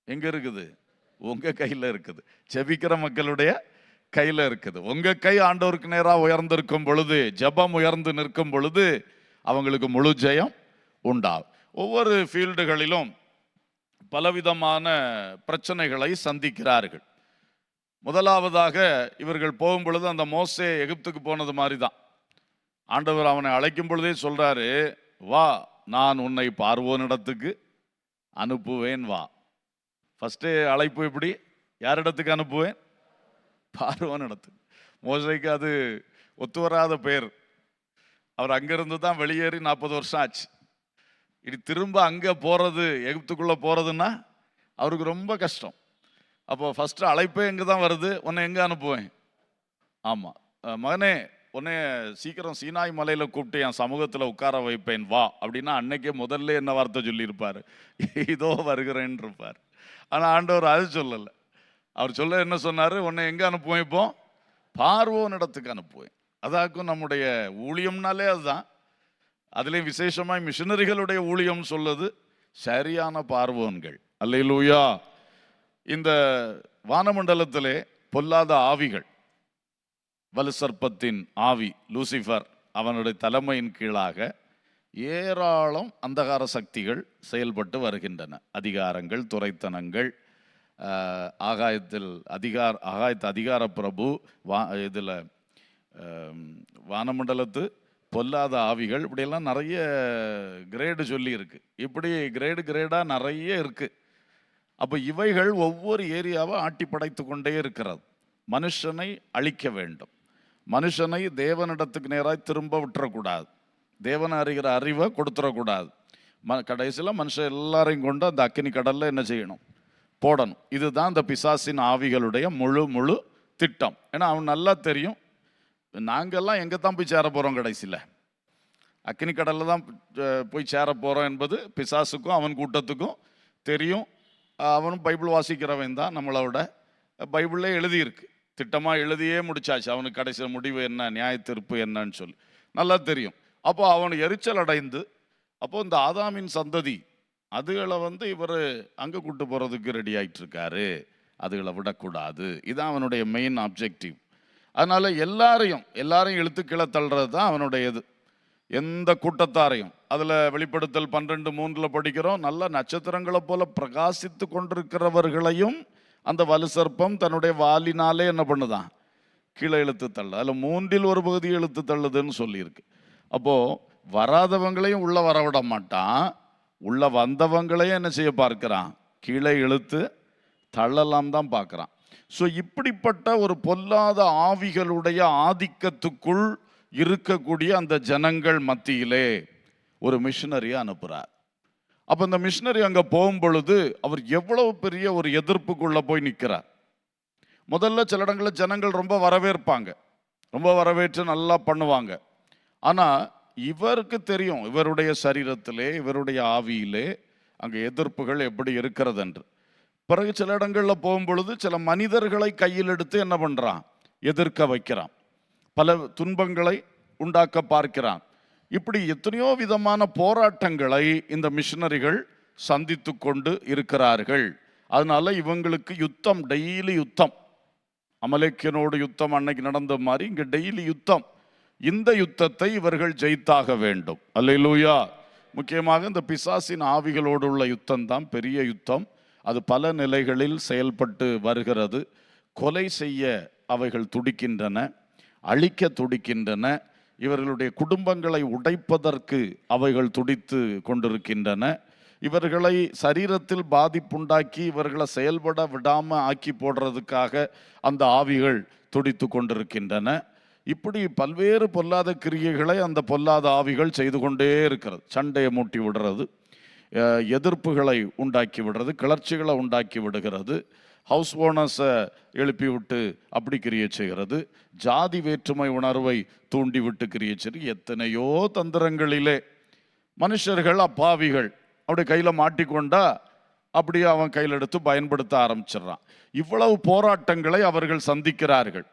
S1: எங்க இருக்குது? உங்க கையில் இருக்குது. ஜெபிக்கிற மக்களுடைய கையில் இருக்குது. உங்க கை ஆண்டவருக்கு நேராக உயர்ந்திருக்கும் பொழுது, ஜெபம் உயர்ந்து நிற்கும் பொழுது அவங்களுக்கு முழு ஜெயம் உண்டாகும். ஒவ்வொரு ஃபீல்டுகளிலும் பலவிதமான பிரச்சனைகளை சந்திக்கிறார்கள். முதலாவதாக இவர்கள் போகும் பொழுது அந்த மோசே எகிப்துக்கு போனது மாதிரி தான். ஆண்டவர் அவனை அழைக்கும் பொழுதே சொல்றாரு, வா, நான் உன்னை பார்வோனிடத்துக்கு அனுப்புவேன், வா. ஃபர்ஸ்ட் அழைப்பு எப்படி? யாரிடத்துக்கு அனுப்புவேன்? பார்வோனிடத்துக்கு. மோசேக்கு அது ஒத்து வராத பெயர். அவர் அங்கிருந்து தான் வெளியேறி 40 வருஷம் ஆச்சு. இது திரும்ப அங்கே போறது, எகிப்துக்குள்ள போறதுன்னா அவருக்கு ரொம்ப கஷ்டம். அப்போ ஃபர்ஸ்ட் அழைப்பே எங்கே தான் வருது? உன்னை எங்கே அனுப்புவேன்? ஆமாம், மகனே, உன்னை சீக்கிரம் சீனாய் மலையில் கூப்பிட்டு என் சமூகத்தில் உட்கார வைப்பேன், வா அப்படின்னா அன்னைக்கே முதல்ல என்ன வார்த்தை சொல்லியிருப்பார்? இதோ வருகிறேன் இருப்பார். ஆனால் ஆண்டவர் அது சொல்லலை. அவர் சொல்ல என்ன சொன்னார்? உன்னை எங்கே அனுப்புவேன்? இப்போ பார்வோனிடத்துக்கு அனுப்புவேன். அதாக்கும் நம்முடைய ஊழியம்னாலே அதுதான். அதுலேயும் விசேஷமாய் மிஷனரிகளுடைய ஊழியம் சொல்லுது சரியான பார்வோன்கள். அல்லேலூயா. இந்த வானமண்டலத்திலே பொல்லாத ஆவிகள், வலுசர்ப்பத்தின் ஆவி லூசிஃபர், அவனுடைய தலைமையின் கீழாக ஏராளம் அந்தகார சக்திகள் செயல்பட்டு வருகின்றன. அதிகாரங்கள், துரைத்தனங்கள், ஆகாயத்து அதிகார பிரபு, இதில் வானமண்டலத்து பொல்லாத ஆவிகள், இப்படியெல்லாம் நிறைய கிரேடு சொல்லி இருக்கு. இப்படி கிரேடாக நிறைய இருக்கு. அப்போ இவைகள் ஒவ்வொரு ஏரியாவை ஆட்டி படைத்து கொண்டே இருக்கிறது. மனுஷனை அழிக்க வேண்டும். மனுஷனை தேவனிடத்துக்கு நேராக திரும்ப விட்டுறக்கூடாது. தேவனை அறிகிற அறிவை கொடுத்துடக்கூடாது. கடைசியில் மனுஷன் எல்லாரையும் கொண்டு அந்த அக்கினி கடலில் என்ன செய்யணும்? போடணும். இதுதான் இந்த பிசாசின் ஆவிகளுடைய முழு திட்டம். ஏன்னா அவன் நல்லா தெரியும், நாங்கள்லாம் எங்கே தான் போய் சேர போகிறோம்? கடைசியில் அக்கினி கடலில் தான் போய் சேர போகிறோம் என்பது பிசாசுக்கும் அவன் கூட்டத்துக்கும் தெரியும். அவனும் பைபிள் வாசிக்கிறவன் தான். நம்மளோட பைபிளே எழுதியிருக்கு. திட்டமாக எழுதியே முடிச்சாச்சு. அவனுக்கு கடைசியில் முடிவு என்ன, நியாய தீர்ப்பு என்னன்னு சொல்லி நல்லா தெரியும். அப்போ அவன் எரிச்சல் அடைந்து, அப்போ இந்த ஆதாமின் சந்ததி அதுகளை இவர் அங்கே கூட்டு போகிறதுக்கு ரெடி ஆகிட்டு இருக்காரு, அதுகளை விடக்கூடாது. இதுதான் அவனுடைய மெயின் ஆப்ஜெக்டிவ். அதனால எல்லாரையும் இழுத்து கீழே தள்ளுறது தான் அவனுடைய இது. எந்த கூட்டத்தாரையும், அதில் வெளிப்படுத்தல் 12:3 படிக்கிறோம், நல்ல நட்சத்திரங்களை போல பிரகாசித்து கொண்டிருக்கிறவர்களையும் அந்த வலுசர்ப்பம் தன்னுடைய வாலினாலே என்ன பண்ணுதான்? கீழே இழுத்து தள்ளு. அதில் 3 ஒரு பகுதியை இழுத்து தள்ளுதுன்னு சொல்லியிருக்கு. அப்போது வராதவங்களையும் உள்ளே வரவிட மாட்டான், உள்ள வந்தவங்களையும் என்ன செய்ய பார்க்கிறான்? கீழே இழுத்து தள்ளலாம் தான் பார்க்குறான். ஸோ இப்படிப்பட்ட ஒரு பொல்லாத ஆவிகளுடைய ஆதிக்கத்துக்குள் இருக்கக்கூடிய அந்த ஜனங்கள் மத்தியிலே ஒரு மிஷனரியை அனுப்புகிறார். அப்போ இந்த மிஷனரி அங்கே போகும் பொழுது அவர் எவ்வளவு பெரிய ஒரு எதிர்ப்புக்குள்ளே போய் நிற்கிறார். முதல்ல சில இடங்களில் ஜனங்கள் ரொம்ப வரவேற்பாங்க, ரொம்ப வரவேற்று நல்லா பண்ணுவாங்க. ஆனால் இவருக்கு தெரியும் இவருடைய சரீரத்திலே, இவருடைய ஆவியிலே அங்கே எதிர்ப்புகள் எப்படி இருக்கிறது என்று. பிறகு சில இடங்கள்ல போகும்பொழுது சில மனிதர்களை கையில் எடுத்து என்ன பண்றான், எதிர்க்க வைக்கிறான், பல துன்பங்களை உண்டாக்க பார்க்கிறான். இப்படி எத்தனையோ விதமான போராட்டங்களை இந்த மிஷனரிகள் சந்தித்து கொண்டு இருக்கிறார்கள். அதனால இவங்களுக்கு யுத்தம், டெய்லி யுத்தம். அமலேக்கியனோடு யுத்தம் அன்னைக்கு நடந்த மாதிரி இங்க டெய்லி யுத்தம். இந்த யுத்தத்தை இவர்கள் ஜெயித்தாக வேண்டும். அல்லேலூயா. முக்கியமாக இந்த பிசாசின் ஆவிகளோடு உள்ள யுத்தம் தான் பெரிய யுத்தம். அது பல நிலைகளில் செயல்பட்டு வருகிறது. கொலை செய்ய அவைகள் துடிக்கின்றன, அழிக்க துடிக்கின்றன, இவர்களுடைய குடும்பங்களை உடைப்பதற்கு அவைகள் துடித்து கொண்டிருக்கின்றன. இவர்களை சரீரத்தில் பாதிப்புண்டாக்கி இவர்களை செயல்பட விடாம ஆக்கி போடுறதுக்காக அந்த ஆவிகள் துடித்து கொண்டிருக்கின்றன. இப்படி பல்வேறு பொல்லாத கிரியைகளை அந்த பொல்லாத ஆவிகள் செய்து கொண்டே இருக்கிறது. சண்டையை மூட்டி விடுறது, எதிர்ப்புகளை உண்டாக்கி விடுறது, கிளர்ச்சிகளை உண்டாக்கி விடுகிறது, ஹவுஸ் ஓனர்ஸை எழுப்பி விட்டு அப்படி கிரியை செய்கிறது, ஜாதி வேற்றுமை உணர்வை தூண்டி விட்டு கிரியை செய்கிறது. எத்தனையோ தந்திரங்களிலே மனுஷர்கள் அப்பாவிகள் அப்படி கையில் மாட்டிக்கொண்டா அப்படியே அவன் கையில் எடுத்து பயன்படுத்த ஆரம்பிச்சிடறான். இவ்வளவு போராட்டங்களை அவர்கள் சந்திக்கிறார்கள்.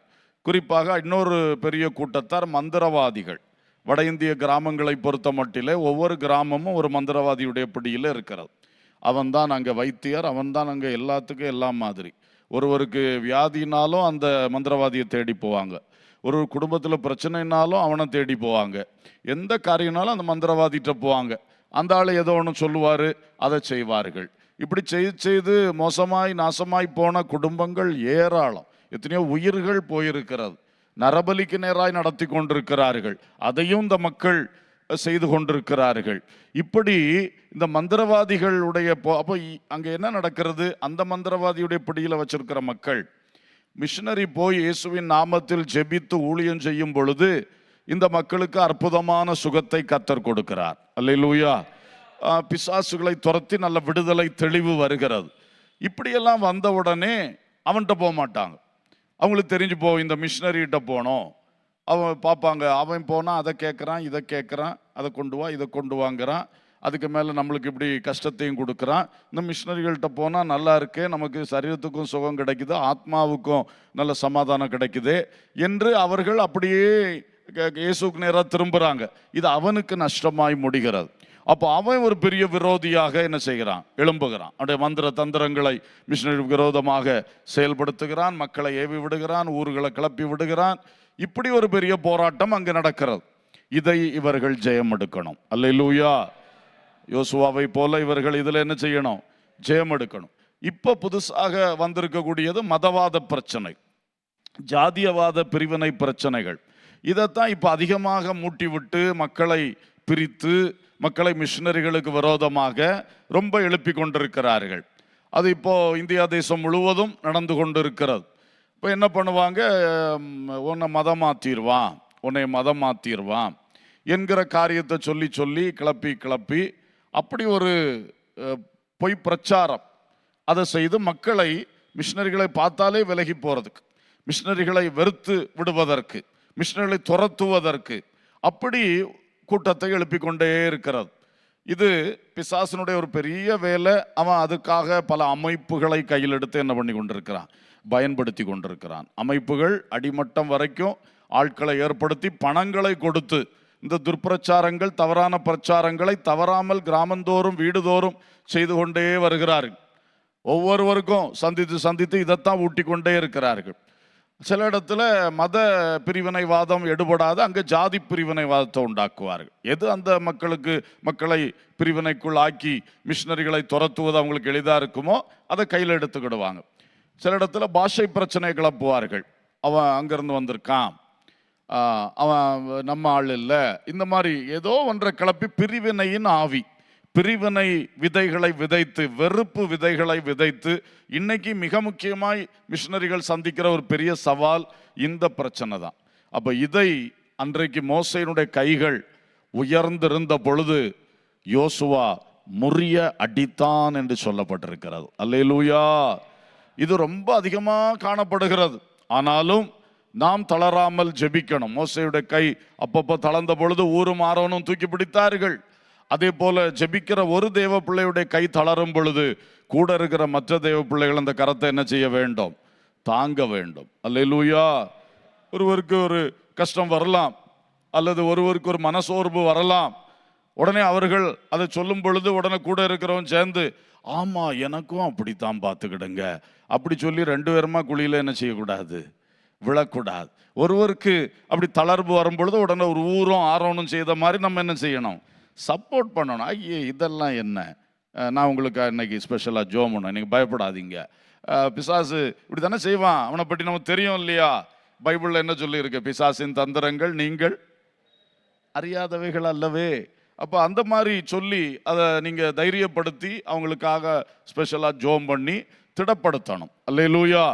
S1: குறிப்பாக இன்னொரு பெரிய கூட்டத்தார் மந்திரவாதிகள். வட இந்திய கிராமங்களை பொறுத்த மட்டிலே ஒவ்வொரு கிராமமும் ஒரு மந்திரவாதியுடைய பிடியில் இருக்கிறது. அவன்தான் அங்கே வைத்தியர், அவன்தான் அங்கே எல்லாத்துக்கும் எல்லாம் மாதிரி. ஒருவருக்கு வியாதினாலும் அந்த மந்திரவாதியை தேடி போவாங்க, ஒரு குடும்பத்தில் பிரச்சனைனாலும் அவனை தேடி போவாங்க, எந்த காரியம்னாலும் அந்த மந்திரவாதிகிட்ட போவாங்க. அந்த ஆள் ஏதோ ஒன்று சொல்லுவார், அதை செய்வார்கள். இப்படி செய்து மோசமாய் நாசமாய் போன குடும்பங்கள் ஏராளம். எத்தனையோ உயிர்கள் போயிருக்கிறது. நரபலிக்கு நேராய் நடத்தி கொண்டிருக்கிறார்கள், அதையும் இந்த மக்கள் செய்து கொண்டிருக்கிறார்கள். இப்படி இந்த மந்திரவாதிகளுடைய அப்போ அங்கே என்ன நடக்கிறது, அந்த மந்திரவாதியுடைய பிடியில் வச்சிருக்கிற மக்கள் மிஷனரி போய் இயேசுவின் நாமத்தில் ஜெபித்து ஊழியம் செய்யும் பொழுது இந்த மக்களுக்கு அற்புதமான சுகத்தை கர்த்தர் கொடுக்கிறார். அல்லேலூயா. பிசாசுகளை துரத்தி நல்ல விடுதலை தெளிவு வருகிறது. இப்படியெல்லாம் வந்த உடனே அவன்கிட்ட போக மாட்டாங்க. அவங்களுக்கு தெரிஞ்சு இந்த மிஷினரிகிட்ட போனோம். அவன் பார்ப்பாங்க, அவன் போனால் அதை கேட்குறான், இதை கேட்குறான், அதை கொண்டு வா, இதை கொண்டு வாங்குறான், அதுக்கு மேலே நம்மளுக்கு இப்படி கஷ்டத்தையும் கொடுக்குறான். இந்த மிஷினரிகள்கிட்ட போனால் நல்லா இருக்கு, நமக்கு சரீரத்துக்கும் சுகம் கிடைக்குது, ஆத்மாவுக்கும் நல்ல சமாதானம் கிடைக்குது என்று அவர்கள் அப்படியே இயேசுக்கு நேராக திரும்புகிறாங்க. இது அவனுக்கு நஷ்டமாய் முடிகிறது. அப்போ அவன் ஒரு பெரிய விரோதியாக என்ன செய்கிறான், எழும்புகிறான். அவனுடைய மந்திர தந்திரங்களை மிஷனரி விரோதமாக செயல்படுத்துகிறான், மக்களை ஏவி விடுகிறான், ஊர்களை கிளப்பி விடுகிறான். இப்படி ஒரு பெரிய போராட்டம் அங்கு நடக்கிறது. இதை இவர்கள் ஜெயம் எடுக்கணும். அல்லேலூயா. யோசுவாவை போல இவர்கள் இதில் என்ன செய்யணும், ஜெயம் எடுக்கணும். இப்போ புதுசாக வந்திருக்கக்கூடியது மதவாத பிரச்சனை, ஜாதியவாத பிரிவினை பிரச்சனைகள். இதைத்தான் இப்போ அதிகமாக மூட்டி விட்டு மக்களை பிரித்து மக்களை மிஷனரிகளுக்கு விரோதமாக ரொம்ப எழுப்பி கொண்டிருக்கிறார்கள். அது இப்போ இந்தியா தேசம் முழுவதும் நடந்து கொண்டிருக்கிறது. இப்போ என்ன பண்ணுவாங்க, உன்னை மதம் மாற்றிடுவான், உன்னை மதம் மாற்றிடுவான் என்கிற காரியத்தை சொல்லி சொல்லி கிளப்பி அப்படி ஒரு பொய் பிரச்சாரம் அதை செய்து மக்களை மிஷனரிகளை பார்த்தாலே விலகி போகிறதுக்கு, மிஷனரிகளை வெறுத்து விடுவதற்கு, மிஷனரிகளை துரத்துவதற்கு அப்படி கூட்டத்தை எழுப்பி கொண்டே இருக்கிறது. இது பிசாசனுடைய ஒரு பெரிய வேலை. அவன் அதுக்காக பல அமைப்புகளை கையில் எடுத்து என்ன பண்ணி கொண்டிருக்கிறான், பயன்படுத்தி கொண்டிருக்கிறான். அமைப்புகள் அடிமட்டம் வரைக்கும் ஆட்களை ஏற்படுத்தி பணங்களை கொடுத்து இந்த துர்பிரச்சாரங்கள், தவறான பிரச்சாரங்களை தவறாமல் கிராமந்தோறும் வீடுதோறும் செய்து கொண்டே வருகிறார்கள். ஒவ்வொருவருக்கும் சந்தித்து இதைத்தான் ஊட்டி கொண்டே இருக்கிறார்கள். சில இடத்துல மத பிரிவினைவாதம் எடுபடாத அங்கே ஜாதி பிரிவினைவாதத்தை உண்டாக்குவார்கள். எது அந்த மக்களை பிரிவினைக்குள் ஆக்கி மிஷனரிகளை துரத்துவது அவங்களுக்கு எளிதாக இருக்குமோ அதை கையில் எடுத்துக்கிடுவாங்க. சில இடத்துல பாஷை பிரச்சனை கிளப்புவார்கள். அவன் அங்கேருந்து வந்திருக்கான், அவன் நம்ம ஆள் இல்லை, இந்த மாதிரி ஏதோ ஒன்றை கிளப்பி பிரிவினையின் ஆவி, பிரிவினை விதைகளை விதைத்து, வெறுப்பு விதைகளை விதைத்து, இன்னைக்கு மிக முக்கியமாய் மிஷனரிகள் சந்திக்கிற ஒரு பெரிய சவால் இந்த பிரச்சனை தான். அப்போ இதை அன்றைக்கு மோசேயினுடைய கைகள் உயர்ந்திருந்த பொழுது யோசுவா முறிய அடித்தான் என்று சொல்லப்பட்டிருக்கிறது. அல்லேலூயா. இது ரொம்ப அதிகமாக காணப்படுகிறது. ஆனாலும் நாம் தளராமல் ஜெபிக்கணும். மோசேயுடைய கை அப்பப்போ தளர்ந்த பொழுது ஊரும் ஆரோனும் தூக்கி பிடித்தார்கள். அதே போல ஜெபிக்கிற ஒரு தேவ பிள்ளையுடைய கை தளரும் பொழுது கூட இருக்கிற மற்ற தேவ பிள்ளைகள் அந்த கரத்தை என்ன செய்ய வேண்டும்? தாங்க வேண்டும். அல்லேலூயா. ஒருவருக்கு ஒரு கஷ்டம் வரலாம், அல்லது ஒருவருக்கு ஒரு மனசோர்வு வரலாம். உடனே அவர்கள் அதை சொல்லும் பொழுது உடனே கூட இருக்கிறவன் சேர்ந்து, ஆமா எனக்கும் அப்படித்தான் பார்த்துக்கிடுங்க அப்படி சொல்லி ரெண்டு பேருமா குழியில என்ன செய்யக்கூடாது? விழக்கூடாது. ஒருவருக்கு அப்படி தளர்வு வரும் பொழுது உடனே ஒரு ஊரும் ஆரோனும் செய்த மாதிரி நம்ம என்ன செய்யணும்? சப்போர்ட் பண்ணணும். ஐயே இதெல்லாம் என்ன, நான் உங்களுக்கு இன்னைக்கு ஸ்பெஷலாக ஜோம் பண்ணேன், நீங்கள் பயப்படாதீங்க. பிசாசு இப்படி தானே செய்வான், அவனை பற்றி நமக்கு தெரியும் இல்லையா? பைபிளில் என்ன சொல்லி இருக்கு? பிசாசின் தந்திரங்கள் நீங்கள் அறியாதவைகள் அல்லவே. அப்போ அந்த மாதிரி சொல்லி அதை நீங்கள் தைரியப்படுத்தி அவங்களுக்காக ஸ்பெஷலாக ஜோம் பண்ணி திடப்படுத்தணும். அல்லேலூயா.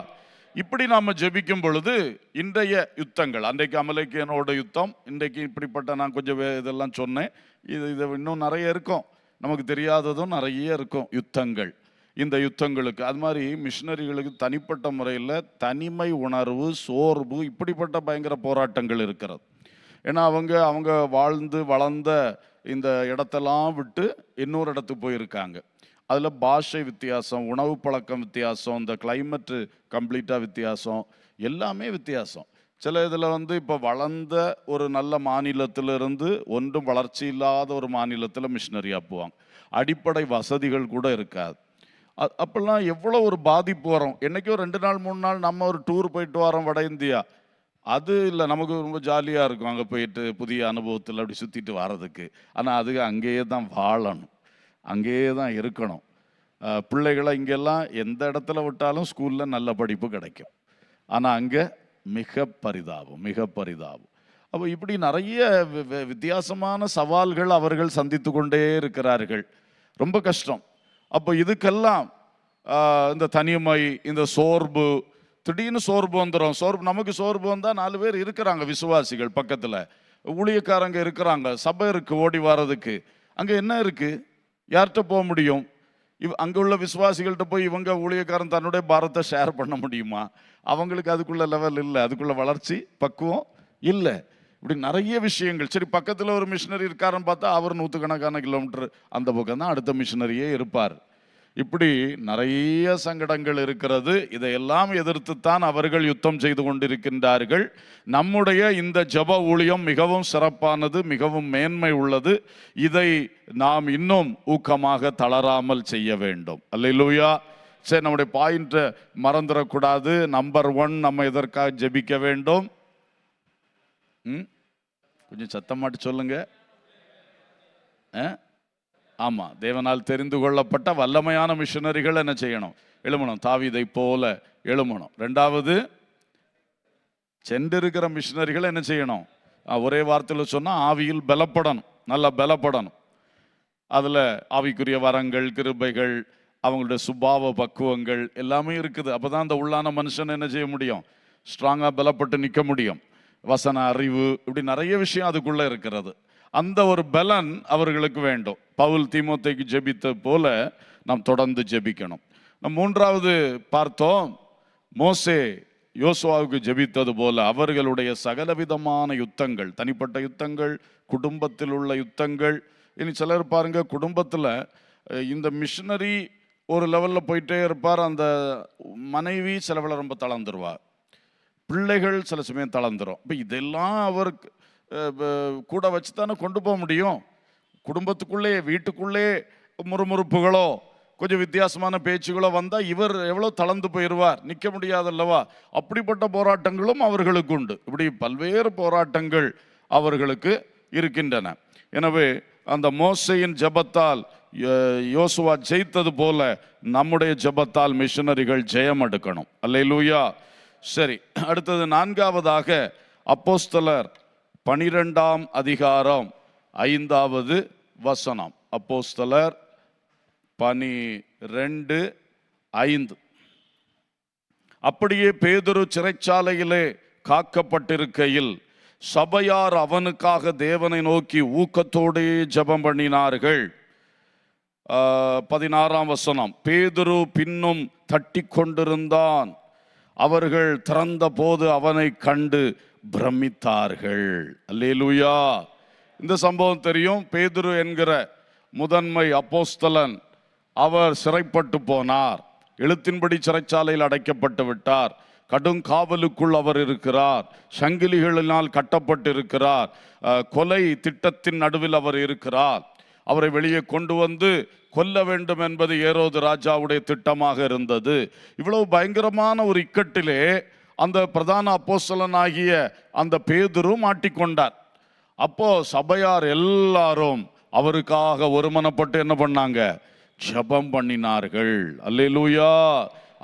S1: இப்படி நாம் ஜெபிக்கும் பொழுது இன்றைய யுத்தங்கள், அன்றைக்கு அமலேக்கியனோட யுத்தம், இன்றைக்கு இப்படிப்பட்ட நான் கொஞ்சம் இதெல்லாம் சொன்னேன். இது இன்னும் நிறைய இருக்கும், நமக்கு தெரியாததும் நிறைய இருக்கும் யுத்தங்கள். இந்த யுத்தங்களுக்கு அது மாதிரி மிஷினரிகளுக்கு தனிப்பட்ட முறையில் தனிமை உணர்வு, சோர்வு, இப்படிப்பட்ட பயங்கர போராட்டங்கள் இருக்கிறது. ஏன்னா அவங்க வாழ்ந்து வளர்ந்த இந்த இடத்தெல்லாம் விட்டு இன்னொரு இடத்துக்கு போயிருக்காங்க. அதில் பாஷை வித்தியாசம், உணவு பழக்கம் வித்தியாசம், இந்த கிளைமேட்டு கம்ப்ளீட்டாக வித்தியாசம், எல்லாமே வித்தியாசம். சில இதில் இப்போ வளர்ந்த ஒரு நல்ல மாநிலத்திலிருந்து ஒன்றும் வளர்ச்சி இல்லாத ஒரு மாநிலத்தில் மிஷினரியாக போவாங்க. அடிப்படை வசதிகள் கூட இருக்காது. அப்போல்லாம் எவ்வளோ ஒரு பாதிப்பு வரும். என்றைக்கோ 2 நாள் 3 நாள் நம்ம ஒரு டூர் போயிட்டு வரோம் வட இந்தியா, அது இல்லை, நமக்கு ரொம்ப ஜாலியாக இருக்கும் அங்கே போயிட்டு புதிய அனுபவத்தில் அப்படி சுற்றிட்டு வர்றதுக்கு. ஆனால் அது அங்கேயே தான் வாழணும், அங்கேயே தான் இருக்கணும். பிள்ளைகளை இங்கெல்லாம் எந்த இடத்துல விட்டாலும் ஸ்கூலில் நல்ல படிப்பு கிடைக்கும், ஆனால் அங்கே மிக பரிதாபம், மிக பரிதாபம். அப்போ இப்படி நிறைய வித்தியாசமான சவால்கள் அவர்கள் சந்தித்து கொண்டே இருக்கிறார்கள். ரொம்ப கஷ்டம். அப்போ இதுக்கெல்லாம் இந்த தனிமை, இந்த சோர்வு, திடீர்னு சோர்வு வந்துடும். நமக்கு சோர்வு வந்தால் 4 பேர் இருக்கிறாங்க விசுவாசிகள் பக்கத்தில், ஊழியக்காரங்க இருக்கிறாங்க, சபை இருக்குது ஓடி வர்றதுக்கு. அங்கே என்ன இருக்குது? யார்கிட்ட போக முடியும்? அங்கே உள்ள விசுவாசிகள்கிட்ட போய் இவங்க ஊழியக்காரன் தன்னுடைய பாரத்தை ஷேர் பண்ண முடியுமா? அவங்களுக்கு அதுக்குள்ள லெவல் இல்லை, அதுக்குள்ள வளர்ச்சி பக்குவம் இல்லை. இப்படி நிறைய விஷயங்கள். சரி, பக்கத்தில் ஒரு மிஷினரி இருக்காருன்னு பார்த்தா அவர் 100கணக்கான கிலோமீட்டர் அந்த பக்கம் தான் அடுத்த மிஷினரியே இருப்பார். இப்படி நிறைய சங்கடங்கள் இருக்கிறது. இதையெல்லாம் எதிர்த்துத்தான் அவர்கள் யுத்தம் செய்து கொண்டிருக்கின்றார்கள். நம்முடைய இந்த ஜெப ஊழியம் மிகவும் சிறப்பானது, மிகவும் மேன்மை உள்ளது. இதை நாம் இன்னும் ஊக்கமாக தளராமல் செய்ய வேண்டும். அல்லேலூயா. சரி, நம்முடைய பாயிண்ட்டை மறந்துடக்கூடாது. நம்பர் 1, நம்ம எதற்காக ஜெபிக்க வேண்டும்? கொஞ்சம் சத்தமாட்டு சொல்லுங்க. ஆமாம், தேவனால் தெரிந்து கொள்ளப்பட்ட வல்லமையான மிஷனரிகள் என்ன செய்யணும்? எழுமணும். தாவீதை போல எழுமணும். 2வது, சென்றிருக்கிற மிஷனரிகள் என்ன செய்யணும்? ஒரே வார்த்தையில் சொன்னால் ஆவியில் பலப்படணும், நல்லா பலப்படணும். அதில் ஆவிக்குரிய வரங்கள், கிருபைகள், அவங்களுடைய சுபாவ பக்குவங்கள் எல்லாமே இருக்குது. அப்போ தான் அந்த உள்ளான மனுஷன் என்ன செய்ய முடியும்? ஸ்ட்ராங்காக பலப்பட்டு நிற்க முடியும். வசன அறிவு, இப்படி நிறைய விஷயம் அதுக்குள்ளே இருக்கிறது. அந்த ஒரு பலன் அவர்களுக்கு வேண்டும். பவுல் தீமோத்தேயுக்கு ஜெபித்த போல நாம் தொடர்ந்து ஜெபிக்கணும். நம் 3வது பார்த்தோம், மோசே யோசுவாவுக்கு ஜெபித்தது போல அவர்களுடைய சகலவிதமான யுத்தங்கள், தனிப்பட்ட யுத்தங்கள், குடும்பத்தில் உள்ள யுத்தங்கள். இனி சிலர் பாருங்க, குடும்பத்தில் இந்த மிஷனரி ஒரு லெவலில் போயிட்டே இருப்பார், அந்த மனைவி சிலவில் ரொம்ப தளர்ந்துருவார், பிள்ளைகள் சில சமயம் தளர்ந்துரும். இப்போ இதெல்லாம் அவருக்கு கூட வச்சு தானே கொண்டு போக முடியும். குடும்பத்துக்குள்ளே, வீட்டுக்குள்ளே முறுமுறுப்புகளோ கொஞ்சம் வித்தியாசமான பேச்சுகளோ வந்தால் இவர் எவ்வளோ தளர்ந்து போயிடுவார், நிற்க முடியாதல்லவா? அப்படிப்பட்ட போராட்டங்களும் அவர்களுக்கு உண்டு. இப்படி பல்வேறு போராட்டங்கள் அவர்களுக்கு இருக்கின்றன. எனவே அந்த மோசேயின் ஜெபத்தால் யோசுவா ஜெயித்தது போல நம்முடைய ஜெபத்தால் மிஷனரிகள் ஜெயம் எடுக்கணும். அல்லேலூயா. சரி, அடுத்தது 4வதாக அப்போஸ்தலர் 12ஆம் அதிகாரம் 5வது வசனம். அப்போஸ்தலர் 12:5. அப்படியே பேதுரு சிறைச்சாலையிலே காக்கப்பட்டிருக்கையில் சபையார் அவனுக்காக தேவனை நோக்கி ஊக்கத்தோடே ஜெபம் பண்ணினார்கள். 16ஆம் வசனம். பேதுரு பின்னும் தட்டி கொண்டிருந்தான். அவர்கள் திறந்த போது அவனை கண்டு பிரமித்தார்கள். அல்லேலூயா. இந்த சம்பவம் தெரியும். பேதுரு என்கிற முதன்மை அப்போஸ்தலன் அவர் சிறைப்பட்டு போனார். எழுத்தின்படி சிறைச்சாலையில் அடைக்கப்பட்டு விட்டார். கடும் காவலுக்குள் அவர் இருக்கிறார். சங்கிலிகளினால் கட்டப்பட்டு இருக்கிறார். கொலை திட்டத்தின் நடுவில் அவர் இருக்கிறார். அவரை வெளியே கொண்டு வந்து கொல்ல வேண்டும் என்பது ஏரோது ராஜாவுடைய திட்டமாக இருந்தது. இவ்வளவு பயங்கரமான ஒரு இக்கட்டிலே அந்த பிரதான அப்போஸ்தலனாகிய அந்த பேதுரு மாட்டிக்கொண்டார். அப்போ சபையார் எல்லாரும் அவருக்காக ஒருமனப்பட்டு என்ன பண்ணாங்க? ஜெபம் பண்ணினார்கள். அல்லேலூயா.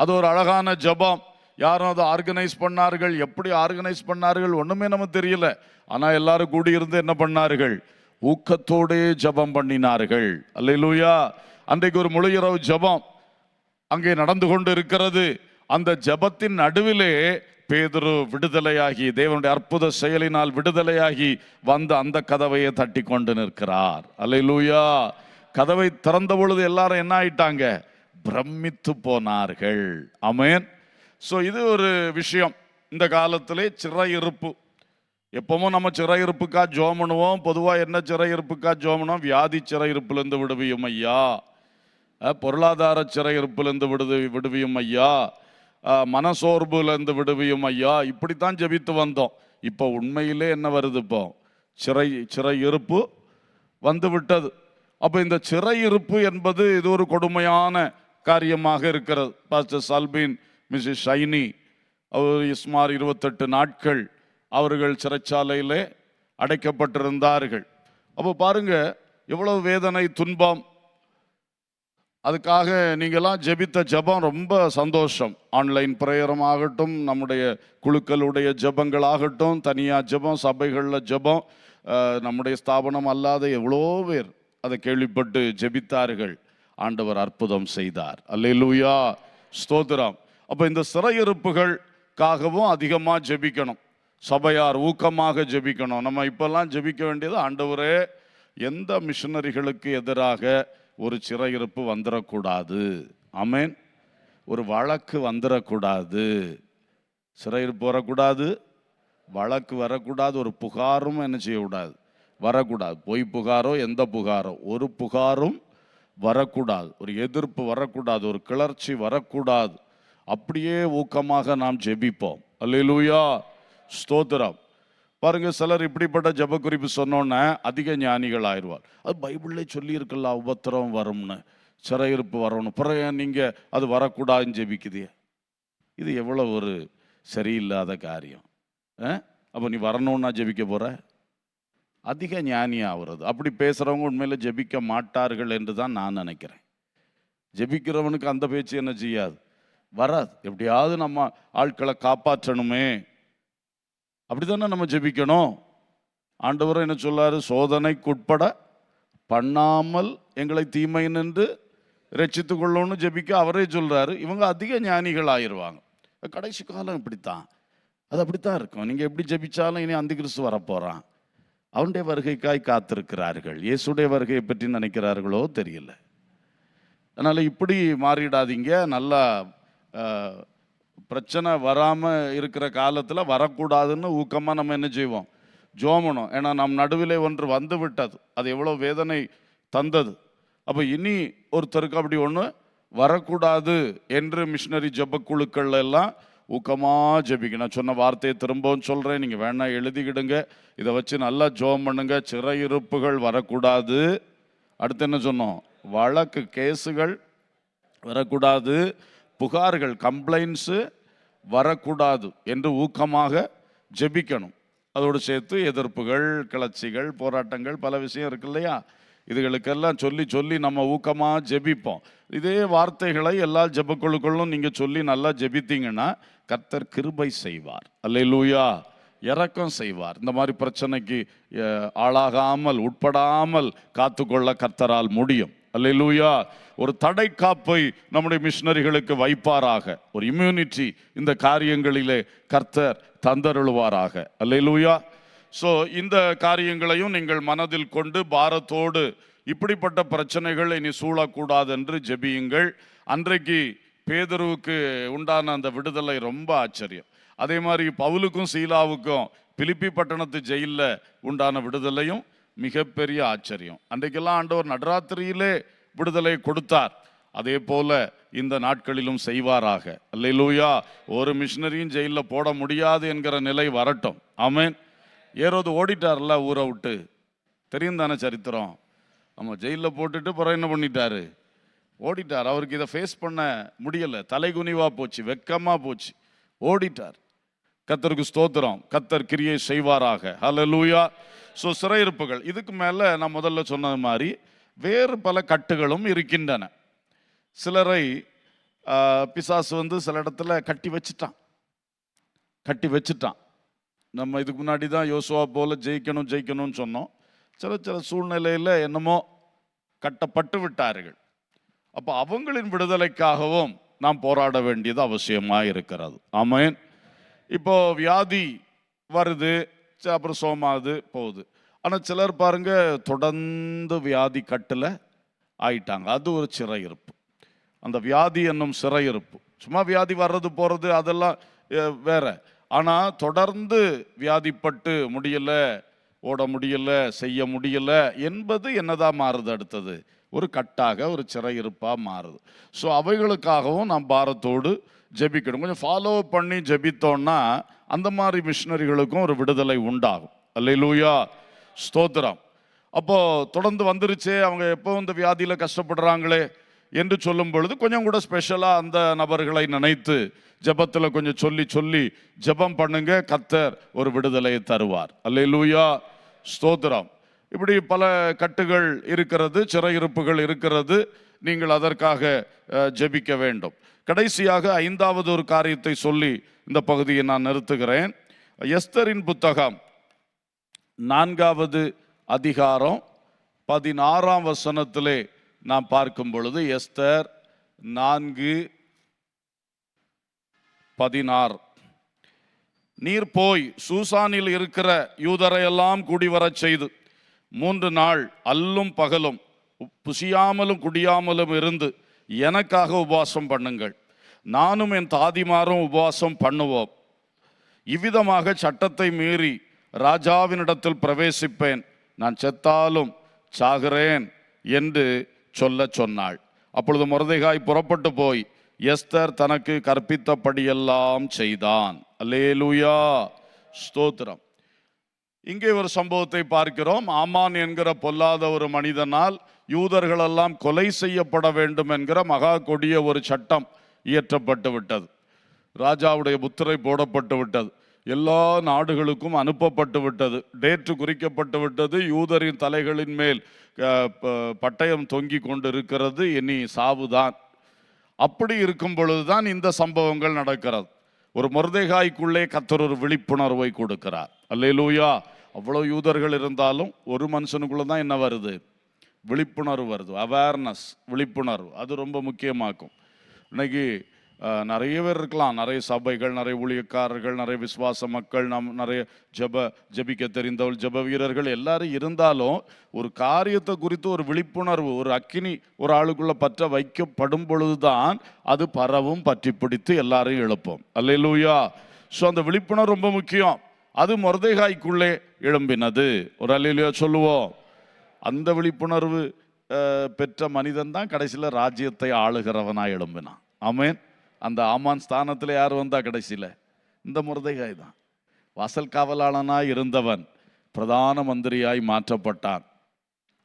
S1: அது ஒரு அழகான ஜெபம். யாரும் அதை ஆர்கனைஸ் பண்ணார்கள். எப்படி ஆர்கனைஸ் பண்ணார்கள் ஒண்ணுமே நமக்கு தெரியல. ஆனா எல்லாரும் கூடியிருந்து என்ன பண்ணார்கள்? ஊக்கத்தோடே ஜெபம் பண்ணினார்கள். அல்லேலூயா. அன்றைக்கு ஒரு முழு இரவு ஜெபம் அங்கே நடந்து கொண்டு இருக்கிறது. அந்த ஜெபத்தின் நடுவிலே பேதுரு விடுதலையாகி, தேவனுடைய அற்புத செயலினால் விடுதலையாகி வந்து அந்த கதவையை தட்டி கொண்டு நிற்கிறார். அல்லேலூயா. கதவை திறந்த பொழுது எல்லாரும் என்ன ஆயிட்டாங்க? பிரமித்து போனார்கள். ஆமென். ஸோ இது ஒரு விஷயம். இந்த காலத்திலே சிறையிருப்பு, எப்பவும் நம்ம சிறையிருப்புக்கா ஜெபம் பண்ணுவோம். பொதுவாக என்ன சிறையிருப்புக்கா ஜெபம் பண்ணுவோம்? வியாதி சிறையிருப்பிலிருந்து விடுவியும் ஐயா, பொருளாதார சிறையிருப்பிலிருந்து விடுவியும் ஐயா, மனசோர்வுலேருந்து விடுவியும் ஐயா, இப்படித்தான் ஜெபித்து வந்தோம். இப்போ உண்மையிலே என்ன வருது? இப்போ சிறையிருப்பு வந்து விட்டது. அப்போ இந்த சிறையிருப்பு என்பது இது ஒரு கொடுமையான காரியமாக இருக்கிறது. பாஸ்டர் சால்பின், மிஸ்ஸஸ் ஷைனி அவர் சுமார் 28 நாட்கள் அவர்கள் சிறைச்சாலையிலே அடைக்கப்பட்டிருந்தார்கள். அப்போ பாருங்க எவ்வளவு வேதனை, துன்பம். அதுக்காக நீங்களாம் ஜெபித்த ஜெபம் ரொம்ப சந்தோஷம். ஆன்லைன் பிரேயரும் ஆகட்டும், நம்முடைய குழுக்களுடைய ஜெபங்கள் ஆகட்டும், தனியாக ஜெபம், சபைகளில் ஜெபம், நம்முடைய ஸ்தாபனம் அல்லாத எவ்வளோ பேர் அதை கேள்விப்பட்டு ஜெபித்தார்கள். ஆண்டவர் அற்புதம் செய்தார். அல்லேலூயா. ஸ்தோத்திரம். அப்போ இந்த சிறையிருப்புகளுக்காகவும் அதிகமாக ஜெபிக்கணும். சபையார் ஊக்கமாக ஜெபிக்கணும். நம்ம இப்பெல்லாம் ஜெபிக்க வேண்டியது, ஆண்டவரே எந்த மிஷனரிகளுக்கு எதிராக ஒரு சிறையிருப்பு வந்துடக்கூடாது. ஆமென். ஒரு வழக்கு வந்துடக்கூடாது. சிறையிருப்பு வரக்கூடாது, வழக்கு வரக்கூடாது, ஒரு புகாரும் என்ன செய்யக்கூடாது? வரக்கூடாது. பொய் புகாரோ எந்த புகாரோ ஒரு புகாரும் வரக்கூடாது. ஒரு எதிர்ப்பு வரக்கூடாது. ஒரு கிளர்ச்சி வரக்கூடாது. அப்படியே ஊக்கமாக நாம் ஜெபிப்போம். அல்லேலூயா. ஸ்தோத்திரம். பாருங்க, சிலர் இப்படிப்பட்ட ஜெப குறிப்பு சொன்னோன்னே அதிக ஞானிகள் ஆயிடுவார். அது பைபிள்ல சொல்லி இருக்கலாம், உபத்திரம் வரும்னு, சிறையிருப்பு வரணும், பிறகு நீங்க அது வரக்கூடாதுன்னு ஜெபிக்குதே. இது எவ்வளவு ஒரு சரியில்லாத காரியம். அப்போ நீ வரணும்னா ஜெபிக்க போற? அதிக ஞானி ஆகிறது. அப்படி பேசுறவங்க உண்மையில ஜெபிக்க மாட்டார்கள் என்று தான் நான் நினைக்கிறேன். ஜெபிக்கிறவனுக்கு அந்த பேச்சு என்ன செய்யாது? வராது. எப்படியாவது நம்ம ஆட்களை காப்பாற்றணுமே, அப்படித்தானே நம்ம ஜெபிக்கணும். ஆண்டவர் என்ன சொல்லாரு? சோதனைக்குட்பட பண்ணாமல் எங்களை தீமை நின்று ரட்சித்து கொள்ளணும்னு ஜெபிக்க அவரே சொல்றாரு. இவங்க அதிக ஞானிகள் ஆயிடுவாங்க. கடைசி காலம் இப்படித்தான், அது அப்படித்தான் இருக்கும். நீங்க எப்படி ஜெபிச்சாலும் இனி அந்த கிறிஸ்து வரப்போறான். அவனுடைய வருகைக்காய் காத்திருக்கிறார்கள். இயேசுடைய வருகையை பற்றி நினைக்கிறார்களோ தெரியல. அதனால இப்படி மாறிடாதீங்க. நல்லா பிரச்சனை வராமல் இருக்கிற காலத்தில் வரக்கூடாதுன்னு ஊக்கமாக நம்ம என்ன செய்வோம்? ஜோமணும். ஏன்னா நம் நடுவிலே ஒன்று வந்து விட்டது. அது எவ்வளோ வேதனை தந்தது. அப்போ இனி ஒருத்தருக்கு அப்படி ஒன்று வரக்கூடாது என்று மிஷினரி ஜெபக்குழுக்கள் எல்லாம் ஊக்கமாக ஜெபிக்க. நான் சொன்ன வார்த்தையை திரும்பவும் சொல்கிறேன், நீங்கள் வேணா எழுதிக்கிடுங்க. இதை வச்சு நல்லா ஜோம் பண்ணுங்க. சிறையிருப்புகள் வரக்கூடாது. அடுத்து என்ன சொன்னோம்? வழக்கு, கேஸுகள் வரக்கூடாது. புகார்கள், கம்ப்ளைண்ட்ஸு வரக்கூடாது என்று ஊக்கமாக ஜெபிக்கணும். அதோடு சேர்த்து எதிர்ப்புகள், கிளர்ச்சிகள், போராட்டங்கள், பல விஷயம் இருக்கு இல்லையா? இதுகளுக்கெல்லாம் சொல்லி சொல்லி நம்ம ஊக்கமாக ஜெபிப்போம். இதே வார்த்தைகளை எல்லா ஜெபக்குழுக்களும் நீங்கள் சொல்லி நல்லா ஜெபித்தீங்கன்னா கர்த்தர் கிருபை செய்வார். அல்லேலூயா. இரக்கம் செய்வார். இந்த மாதிரி பிரச்சனைக்கு ஆளாகாமல், உட்படாமல் காத்துக்கொள்ள கர்த்தரால் முடியும். அல்லேலூயா. ஒரு தடை காப்பை நம்முடைய மிஷனரிகளுக்கு வைப்பாராக. ஒரு இம்யூனிட்டி இந்த காரியங்களிலே கர்த்தர் தந்தருளுவாராக. அல்லேலூயா. ஸோ இந்த காரியங்களையும் நீங்கள் மனதில் கொண்டு பாரத்தோடு இப்படிப்பட்ட பிரச்சனைகள் இனி சூழக்கூடாது என்று ஜெபியுங்கள். அன்றைக்கு பேதுருவுக்கு உண்டான அந்த விடுதலை ரொம்ப ஆச்சரியம். அதே மாதிரி பவுலுக்கும் சீலாவுக்கும் பிலிப்பி பட்டணத்து ஜெயிலில் உண்டான விடுதலையும் மிகப்பெரிய ஆச்சரியம். அன்றைக்கெல்லாம் ஆண்டவர் நடுராத்திரியிலே விடுதலை கொடுத்தார். அதே போல இந்த நாட்களிலும் செய்வாராக. அல்லேலூயா. ஒரு மிஷினரியும் ஜெயிலில் போட முடியாது என்கிற நிலை வரட்டும். ஆமென். ஏரோது ஓடிட்டார்ல ஊரை விட்டு, தெரியும் தானே சரித்திரம். நம்ம ஜெயிலில் போட்டுட்டு பிறகு என்ன பண்ணிட்டாரு, ஓடிட்டார். அவருக்கு இதை ஃபேஸ் பண்ண முடியலை, தலைகுனிவா போச்சு, வெக்கமா போச்சு, ஓடிட்டார். கர்த்தருக்கு ஸ்தோத்திரம். கர்த்தர் கிரியை செய்வாராக. ஹல்லேலூயா. ஸோ சிறையிருப்புகள், இதுக்கு மேலே நான் முதல்ல சொன்னது மாதிரி வேறு பல கட்டுகளும் இருக்கின்றன. சிலரை பிசாசு சில இடத்துல கட்டி வச்சுட்டான். நம்ம இதுக்கு முன்னாடி தான் யோசுவா போல ஜெயிக்கணும்னு சொன்னோம். சில சூழ்நிலையில் என்னமோ கட்டப்பட்டு விட்டார்கள். அப்போ அவங்களின் விடுதலைக்காகவும் நாம் போராட வேண்டியது அவசியமாக இருக்கிறது. ஆமென். இப்போ வியாதி வருது, அப்புறம் சோமாது போகுது. ஆனால் சிலர் பாருங்க தொடர்ந்து வியாதி கட்டில் ஆயிட்டாங்க. அது ஒரு சிறையிருப்பு. அந்த வியாதி என்னும் சிறையிருப்பு, சும்மா வியாதி வர்றது போகிறது அதெல்லாம் வேற. ஆனால் தொடர்ந்து வியாதிப்பட்டு முடியலை, ஓட முடியலை, செய்ய முடியலை என்பது என்னதான் மாறுது, அடுத்தது ஒரு கட்டாக, ஒரு சிறையிருப்பாக மாறுது. ஸோ அவைகளுக்காகவும் நாம் பாரத்தோடு ஜெபிக்கணும். கொஞ்சம் ஃபாலோ பண்ணி ஜெபித்தோன்னா அந்த மாதிரி மிஷினரிகளுக்கும் ஒரு விடுதலை உண்டாகும். அல்லேலூயா. ஸ்தோத்திரம். அப்போ தொடர்ந்து வந்துருச்சே, அவங்க எப்போ இந்த வியாதியில் கஷ்டப்படுறாங்களே என்று சொல்லும் பொழுது கொஞ்சம் கூட ஸ்பெஷலாக அந்த நபர்களை நினைத்து ஜெபத்தில் கொஞ்சம் சொல்லி ஜெபம் பண்ணுங்க. கர்த்தர் ஒரு விடுதலையை தருவார். அல்லேலூயா. ஸ்தோத்திரம். இப்படி பல கட்டுகள் இருக்கிறது, சிறையிருப்புகள் இருக்கிறது. நீங்கள் அதற்காக ஜெபிக்க வேண்டும். கடைசியாக 5வது ஒரு காரியத்தை சொல்லி இந்த பகுதியை நான் நிறுத்துகிறேன். எஸ்தரின் புத்தகம் 4வது அதிகாரம் 16ஆம் வசனத்திலே நாம் பார்க்கும் பொழுது, எஸ்தர் 4:16, நீர் போய் சூசானில் இருக்கிற யூதரையெல்லாம் கூடி வரச் செய்து 3 நாள் அல்லும் பகலும் புசியாமலும் குடியாமலும் இருந்து எனக்காக உபவாசம் பண்ணுங்கள். நானும் என் தாதிமாரும் உபவாசம் பண்ணுவோம். இவ்விதமாக சட்டத்தை மீறி ராஜாவினிடத்தில் பிரவேசிப்பேன். நான் செத்தாலும் சாகிறேன் என்று சொன்னாள். அப்பொழுது மொர்தெகாய் புறப்பட்டு போய் எஸ்தர் தனக்கு கற்பித்தபடியெல்லாம் செய்தான். அல்லேலூயா. ஸ்தோத்திரம். இங்கே ஒரு சம்பவத்தை பார்க்கிறோம். ஆமான் என்கிற பொல்லாத ஒரு மனிதனால் யூதர்களெல்லாம் கொலை செய்யப்பட வேண்டும் என்கிற மகா கொடிய ஒரு சட்டம் இயற்றப்பட்டு விட்டது. ராஜாவுடைய முத்திரை போடப்பட்டு விட்டது. எல்லா நாடுகளுக்கும் அனுப்பப்பட்டு விட்டது. டேட்டு குறிக்கப்பட்டு விட்டது. யூதரின் தலைகளின் மேல் பட்டயம் தொங்கி கொண்டு இருக்கிறது. இனி சாவுதான். அப்படி இருக்கும் பொழுதுதான் இந்த சம்பவங்கள் நடக்கிறது. ஒரு மொர்தெகாய்க்குள்ளே கர்த்தர் ஒரு விழிப்புணர்வை கொடுக்கிறார். அல்லேலூயா. அவ்வளோ யூதர்கள் இருந்தாலும் ஒரு மனுஷனுக்குள்ள தான் என்ன வருது, விழிப்புணர்வு வருது. அவேர்னஸ், விழிப்புணர்வு, அது ரொம்ப முக்கியமாக்கும். இன்னைக்கு நிறைய பேர் இருக்கலாம், நிறைய சபைகள், நிறைய ஊழியக்காரர்கள், நிறைய விசுவாச மக்கள், நிறைய ஜெபிக்க தெரிந்தவள், ஜெப வீரர்கள் எல்லாரும் இருந்தாலும் ஒரு காரியத்தை குறித்து ஒரு விழிப்புணர்வு, ஒரு அக்கினி ஒரு ஆளுக்குள்ள பற்ற வைக்கப்படும் பொழுதுதான் அது பரவும், பற்றி பிடித்து எல்லாரையும் எழுப்போம். அல்லேலூயா. ஸோ அந்த விழிப்புணர்வு ரொம்ப முக்கியம். அது மொர்தெகாய்க்குள்ளே எழும்பினது. ஒரு அல்லேலூயா சொல்லுவோம். அந்த விழிப்புணர்வு பெற்ற மனிதன் தான் கடைசியில் ராஜ்யத்தை ஆளுகிறவனாக எழும்பினான். ஆமென். அந்த ஆமான் ஸ்தானத்தில் யார் வந்தா கடைசியில்? இந்த மொர்தெகாய் தான். வாசல் காவலாளனாய் இருந்தவன் பிரதான மந்திரியாய் மாற்றப்பட்டான்.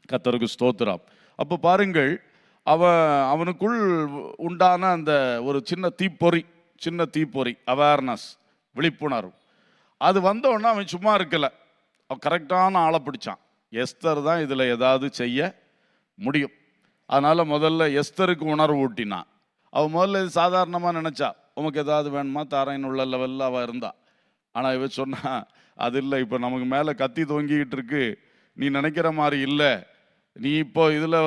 S1: கர்த்தருக்கு ஸ்தோத்திரம். அப்போ பாருங்கள், அவனுக்குள் உண்டான அந்த ஒரு சின்ன தீப்பொறி, அவேர்னஸ், விழிப்புணர்வு, அது வந்தோடனே அவன் சும்மா இருக்கலை. அவன் கரெக்டான ஆளை பிடிச்சான். எஸ்தர் தான் இதில் ஏதாவது செய்ய முடியும். அதனால் முதல்ல எஸ்தருக்கு உணர்வு ஊட்டினான். அவள் முதல்ல இது சாதாரணமாக நினச்சா, உனக்கு ஏதாவது வேணுமா தாரைன்னு உள்ள லெவலில் அவள் இருந்தா. ஆனால் இவ சொன்னா, அது இல்லை, இப்போ நமக்கு மேலே கத்தி தொங்கிக்கிட்டு இருக்கு, நீ நினைக்கிற மாதிரி இல்லை. நீ இப்போ இதில்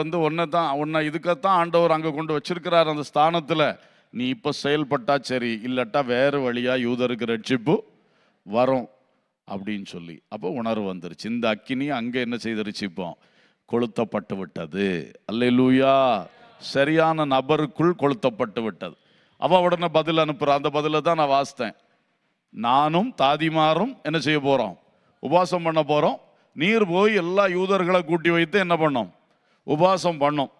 S1: உன்னை இதுக்கத்தான் ஆண்டவர் அங்கே கொண்டு வச்சிருக்கிறார் அந்த ஸ்தானத்தில். நீ இப்போ செயல்பட்டா சரி, இல்லட்டா வேறு வழியாக யூதருக்கு ரட்சிப்பு வரும் அப்படின்னு சொல்லி. அப்போ உணர்வு வந்துருச்சு. இந்த அக்கினி அங்கே என்ன செய்திருச்சு, இப்போ கொளுத்தப்பட்டு விட்டது. அல்லேலூயா. சரியான நபருக்குள் கொளுத்தப்பட்டு விட்டது. அவ உடனே பதில் அனுப்புறா. அந்த பதிலை தான் நான் வாசித்தேன். நானும் தாதிமாரும் என்ன செய்ய போறோம்? உபவாசம் பண்ண போறோம். நீர் போய் எல்லா யூதர்களை கூட்டி வைத்து என்ன பண்ணோம்? உபவாசம் பண்ணோம்.